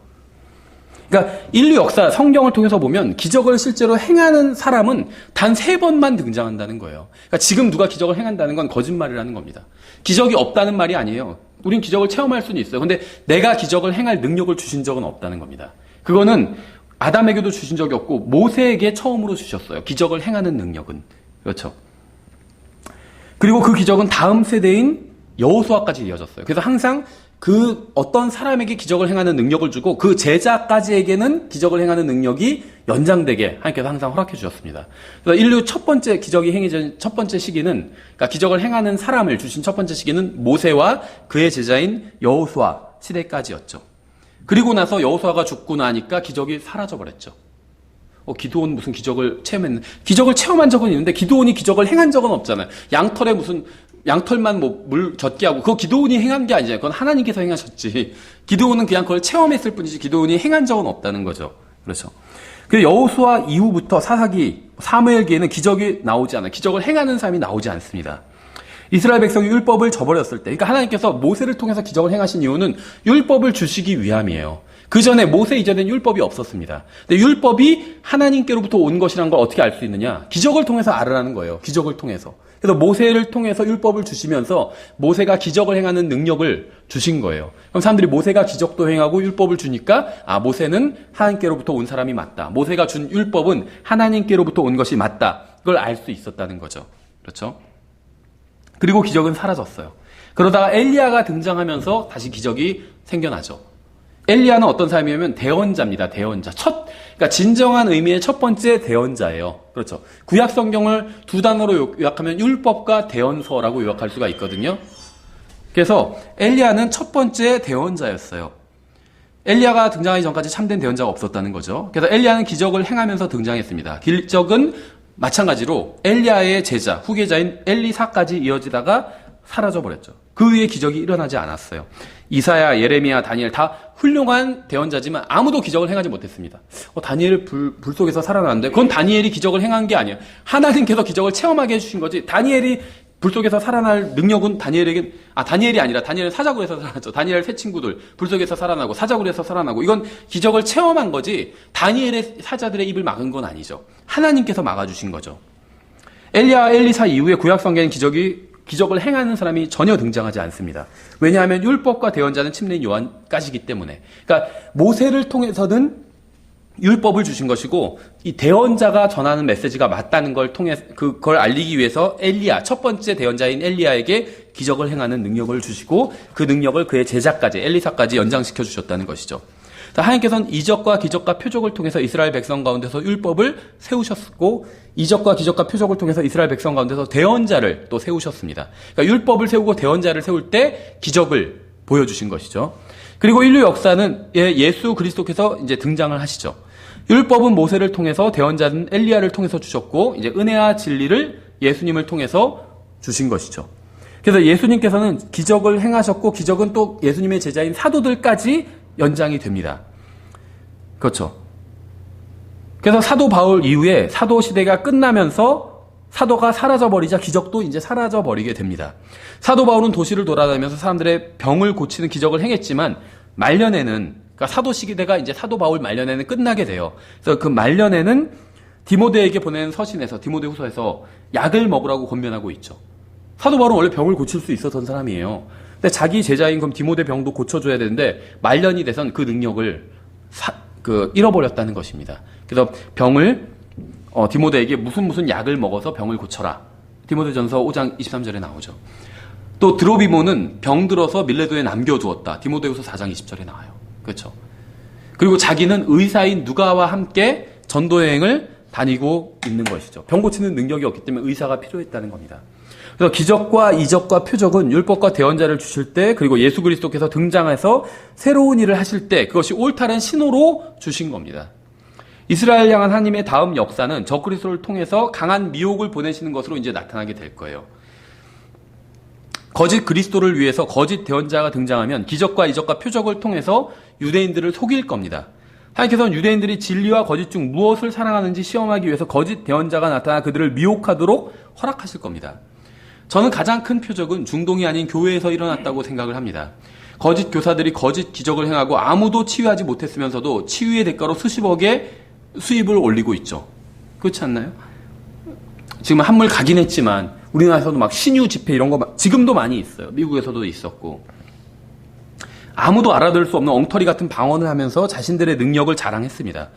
Speaker 1: 그러니까 인류 역사, 성경을 통해서 보면 기적을 실제로 행하는 사람은 단 3번만 등장한다는 거예요. 그러니까 지금 누가 기적을 행한다는 건 거짓말이라는 겁니다. 기적이 없다는 말이 아니에요. 우린 기적을 체험할 수는 있어요. 근데 내가 기적을 행할 능력을 주신 적은 없다는 겁니다. 그거는 아담에게도 주신 적이 없고 모세에게 처음으로 주셨어요. 기적을 행하는 능력은. 그렇죠. 그리고 그 기적은 다음 세대인 여호수아까지 이어졌어요. 그래서 항상 그 어떤 사람에게 기적을 행하는 능력을 주고 그 제자까지에게는 기적을 행하는 능력이 연장되게 하나님께서 항상 허락해 주셨습니다. 그래서 인류 첫 번째 기적이 행해진 첫 번째 시기는, 그러니까 기적을 행하는 사람을 주신 첫 번째 시기는 모세와 그의 제자인 여호수아 시대까지였죠. 그리고 나서 여호수아가 죽고 나니까 기적이 사라져 버렸죠. 기드온 무슨 기적을 체험했는데, 기적을 체험한 적은 있는데 기드온이 기적을 행한 적은 없잖아요. 양털에 무슨 양털만 물 젖게 하고 그거 기드온이 행한 게 아니잖아요. 그건 하나님께서 행하셨지. 기드온은 그냥 그걸 체험했을 뿐이지 기드온이 행한 적은 없다는 거죠. 그렇죠. 그래서 여호수아 이후부터 사사기, 사무엘기에는 기적이 나오지 않아요. 기적을 행하는 사람이 나오지 않습니다. 이스라엘 백성이 율법을 저버렸을 때, 그러니까 하나님께서 모세를 통해서 기적을 행하신 이유는 율법을 주시기 위함이에요. 그 전에 모세 이전에는 율법이 없었습니다. 근데 율법이 하나님께로부터 온 것이라는 걸 어떻게 알 수 있느냐? 기적을 통해서 알으라는 거예요. 기적을 통해서. 그래서 모세를 통해서 율법을 주시면서 모세가 기적을 행하는 능력을 주신 거예요. 그럼 사람들이 모세가 기적도 행하고 율법을 주니까 모세는 하나님께로부터 온 사람이 맞다. 모세가 준 율법은 하나님께로부터 온 것이 맞다. 그걸 알 수 있었다는 거죠. 그렇죠? 그리고 기적은 사라졌어요. 그러다가 엘리야가 등장하면서 다시 기적이 생겨나죠. 엘리야는 어떤 사람이냐면 대언자입니다. 대언자. 그러니까 진정한 의미의 첫 번째 대언자예요. 그렇죠. 구약 성경을 2단어로 요약하면 율법과 대언서라고 요약할 수가 있거든요. 그래서 엘리야는 첫 번째 대언자였어요. 엘리야가 등장하기 전까지 참된 대언자가 없었다는 거죠. 그래서 엘리야는 기적을 행하면서 등장했습니다. 기적은 마찬가지로 엘리야의 제자, 후계자인 엘리사까지 이어지다가 사라져버렸죠. 그 위에 기적이 일어나지 않았어요. 이사야, 예레미야, 다니엘 다 훌륭한 대언자지만 아무도 기적을 행하지 못했습니다. 다니엘 불 속에서 살아났는데 그건 다니엘이 기적을 행한 게 아니에요. 하나님께서 기적을 체험하게 해주신 거지. 다니엘이 불 속에서 살아날 능력은 다니엘이 아니라 다니엘은 사자굴에서 살아났죠. 다니엘 세 친구들 불 속에서 살아나고 사자굴에서 살아나고 이건 기적을 체험한 거지 다니엘의 사자들의 입을 막은 건 아니죠. 하나님께서 막아주신 거죠. 엘리야, 엘리사 이후에 구약 성경엔 기적을 행하는 사람이 전혀 등장하지 않습니다. 왜냐하면 율법과 대언자는 침례인 요한까지기 때문에. 그러니까 모세를 통해서는 율법을 주신 것이고 이 대언자가 전하는 메시지가 맞다는 걸 통해 그걸 알리기 위해서 엘리야, 첫 번째 대언자인 엘리야에게 기적을 행하는 능력을 주시고 그 능력을 그의 제자까지 엘리사까지 연장시켜 주셨다는 것이죠. 하나님께서는 이적과 기적과 표적을 통해서 이스라엘 백성 가운데서 율법을 세우셨고 이적과 기적과 표적을 통해서 이스라엘 백성 가운데서 대언자를 또 세우셨습니다. 그러니까 율법을 세우고 대언자를 세울 때 기적을 보여주신 것이죠. 그리고 인류 역사는 예수 그리스도께서 이제 등장을 하시죠. 율법은 모세를 통해서 대언자는 엘리야를 통해서 주셨고 이제 은혜와 진리를 예수님을 통해서 주신 것이죠. 그래서 예수님께서는 기적을 행하셨고 기적은 또 예수님의 제자인 사도들까지 연장이 됩니다. 그렇죠. 그래서 사도 바울 이후에 사도 시대가 끝나면서 사도가 사라져버리자 기적도 이제 사라져버리게 됩니다. 사도 바울은 도시를 돌아다니면서 사람들의 병을 고치는 기적을 행했지만 말년에는, 그러니까 사도 시대가 이제 사도 바울 말년에는 끝나게 돼요. 그래서 그 말년에는 디모데에게 보낸 서신에서, 디모데 후서에서 약을 먹으라고 권면하고 있죠. 사도 바울은 원래 병을 고칠 수 있었던 사람이에요. 근데 자기 제자인 그럼 디모데 병도 고쳐줘야 되는데 말년이 돼선 그 능력을 잃어버렸다는 것입니다. 그래서 병을 디모데에게 무슨 약을 먹어서 병을 고쳐라. 디모데전서 5장 23절에 나오죠. 또 드로비모는 병들어서 밀레도에 남겨두었다. 디모데후서 4장 20절에 나와요. 그렇죠? 그리고 자기는 의사인 누가와 함께 전도여행을 다니고 있는 것이죠. 병 고치는 능력이 없기 때문에 의사가 필요했다는 겁니다. 그래서 기적과 이적과 표적은 율법과 대언자를 주실 때, 그리고 예수 그리스도께서 등장해서 새로운 일을 하실 때 그것이 옳다는 신호로 주신 겁니다. 이스라엘 향한 하나님의 다음 역사는 적그리스도를 통해서 강한 미혹을 보내시는 것으로 이제 나타나게 될 거예요. 거짓 그리스도를 위해서 거짓 대언자가 등장하면 기적과 이적과 표적을 통해서 유대인들을 속일 겁니다. 하나님께서는 유대인들이 진리와 거짓 중 무엇을 사랑하는지 시험하기 위해서 거짓 대언자가 나타나 그들을 미혹하도록 허락하실 겁니다. 저는 가장 큰 표적은 중동이 아닌 교회에서 일어났다고 생각을 합니다. 거짓 교사들이 거짓 기적을 행하고 아무도 치유하지 못했으면서도 치유의 대가로 수십억의 수입을 올리고 있죠. 그렇지 않나요? 지금 한물 가긴 했지만 우리나라에서도 막 신유 집회 이런 거 지금도 많이 있어요. 미국에서도 있었고. 아무도 알아들을 수 없는 엉터리 같은 방언을 하면서 자신들의 능력을 자랑했습니다.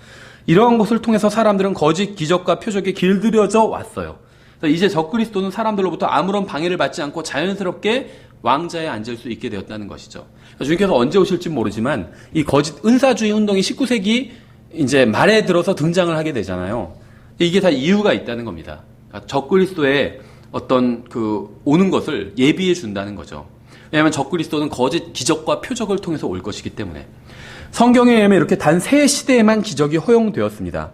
Speaker 1: 이러한 것을 통해서 사람들은 거짓 기적과 표적에 길들여져 왔어요. 이제 적그리스도는 사람들로부터 아무런 방해를 받지 않고 자연스럽게 왕자에 앉을 수 있게 되었다는 것이죠. 주님께서 언제 오실지 모르지만 이 거짓 은사주의 운동이 19세기 이제 말에 들어서 등장을 하게 되잖아요. 이게 다 이유가 있다는 겁니다. 그러니까 적그리스도의 어떤 오는 것을 예비해 준다는 거죠. 왜냐하면 적그리스도는 거짓 기적과 표적을 통해서 올 것이기 때문에. 성경에 의하면 이렇게 단 3시대에만 기적이 허용되었습니다.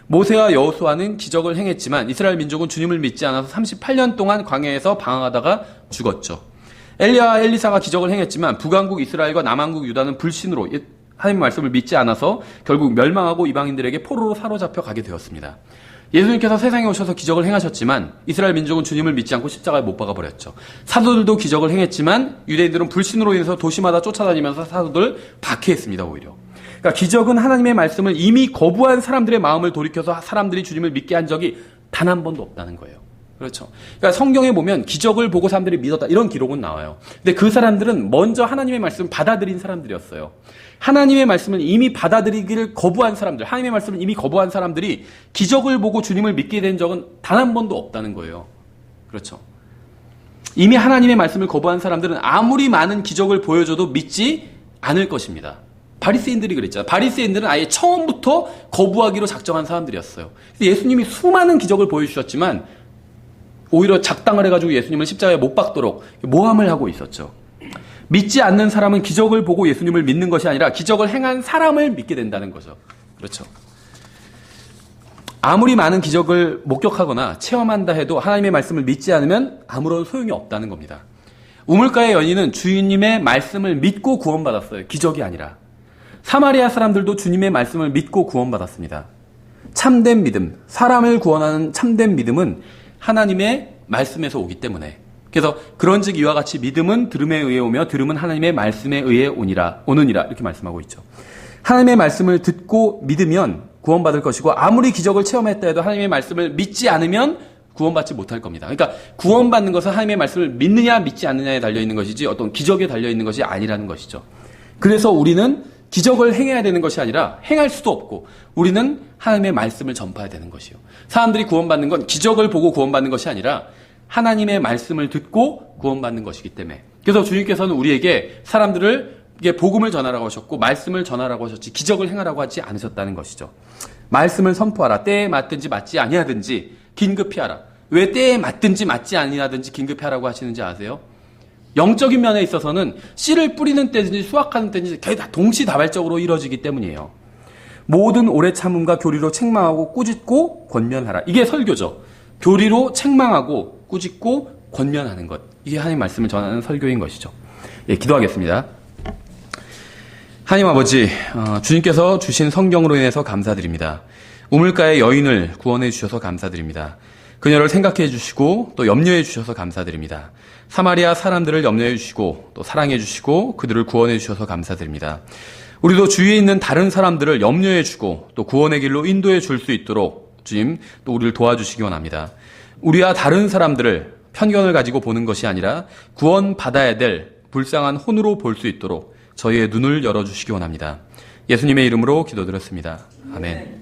Speaker 1: 모세와 여호수아는 기적을 행했지만 이스라엘 민족은 주님을 믿지 않아서 38년 동안 광야에서 방황하다가 죽었죠. 엘리야와 엘리사가 기적을 행했지만 북왕국 이스라엘과 남왕국 유다는 불신으로 하나님의 말씀을 믿지 않아서 결국 멸망하고 이방인들에게 포로로 사로잡혀 가게 되었습니다. 예수님께서 세상에 오셔서 기적을 행하셨지만 이스라엘 민족은 주님을 믿지 않고 십자가에 못 박아버렸죠. 사도들도 기적을 행했지만 유대인들은 불신으로 인해서 도시마다 쫓아다니면서 사도들 박해했습니다. 오히려. 그러니까 기적은 하나님의 말씀을 이미 거부한 사람들의 마음을 돌이켜서 사람들이 주님을 믿게 한 적이 단 한 번도 없다는 거예요. 그렇죠. 그러니까 성경에 보면 기적을 보고 사람들이 믿었다 이런 기록은 나와요. 근데 그 사람들은 먼저 하나님의 말씀을 받아들인 사람들이었어요. 하나님의 말씀을 이미 받아들이기를 거부한 사람들, 하나님의 말씀을 이미 거부한 사람들이 기적을 보고 주님을 믿게 된 적은 단 한 번도 없다는 거예요. 그렇죠. 이미 하나님의 말씀을 거부한 사람들은 아무리 많은 기적을 보여줘도 믿지 않을 것입니다. 바리새인들이 그랬잖아요. 바리새인들은 아예 처음부터 거부하기로 작정한 사람들이었어요. 예수님이 수많은 기적을 보여주셨지만 오히려 작당을 해가지고 예수님을 십자가에 못 박도록 모함을 하고 있었죠. 믿지 않는 사람은 기적을 보고 예수님을 믿는 것이 아니라 기적을 행한 사람을 믿게 된다는 거죠. 그렇죠. 아무리 많은 기적을 목격하거나 체험한다 해도 하나님의 말씀을 믿지 않으면 아무런 소용이 없다는 겁니다. 우물가의 여인은 주님의 말씀을 믿고 구원받았어요. 기적이 아니라. 사마리아 사람들도 주님의 말씀을 믿고 구원받았습니다. 참된 믿음, 사람을 구원하는 참된 믿음은 하나님의 말씀에서 오기 때문에. 그래서 그런즉 이와 같이 믿음은 들음에 의해 오며 들음은 하나님의 말씀에 의해 오느니라 이렇게 말씀하고 있죠. 하나님의 말씀을 듣고 믿으면 구원받을 것이고 아무리 기적을 체험했다 해도 하나님의 말씀을 믿지 않으면 구원받지 못할 겁니다. 그러니까 구원받는 것은 하나님의 말씀을 믿느냐 믿지 않느냐에 달려있는 것이지 어떤 기적에 달려있는 것이 아니라는 것이죠. 그래서 우리는 기적을 행해야 되는 것이 아니라 행할 수도 없고 우리는 하나님의 말씀을 전파해야 되는 것이요. 사람들이 구원받는 건 기적을 보고 구원받는 것이 아니라 하나님의 말씀을 듣고 구원받는 것이기 때문에. 그래서 주님께서는 우리에게 사람들에게 복음을 전하라고 하셨고 말씀을 전하라고 하셨지 기적을 행하라고 하지 않으셨다는 것이죠. 말씀을 선포하라. 때에 맞든지 맞지 아니하든지 긴급히 하라. 왜 때에 맞든지 맞지 아니하든지 긴급히 하라고 하시는지 아세요? 영적인 면에 있어서는 씨를 뿌리는 때든지 수확하는 때든지 그게 다 동시다발적으로 이루어지기 때문이에요. 모든 오래 참음과 교리로 책망하고 꾸짖고 권면하라. 이게 설교죠. 교리로 책망하고 꾸짖고 권면하는 것. 이게 하나님 말씀을 전하는 설교인 것이죠. 예, 기도하겠습니다. 하나님 아버지, 주님께서 주신 성경으로 인해서 감사드립니다. 우물가의 여인을 구원해 주셔서 감사드립니다. 그녀를 생각해 주시고 또 염려해 주셔서 감사드립니다. 사마리아 사람들을 염려해 주시고 또 사랑해 주시고 그들을 구원해 주셔서 감사드립니다. 우리도 주위에 있는 다른 사람들을 염려해 주고 또 구원의 길로 인도해 줄 수 있도록 주님 또 우리를 도와주시기 원합니다. 우리와 다른 사람들을 편견을 가지고 보는 것이 아니라 구원받아야 될 불쌍한 혼으로 볼 수 있도록 저희의 눈을 열어주시기 원합니다. 예수님의 이름으로 기도드렸습니다. 아멘.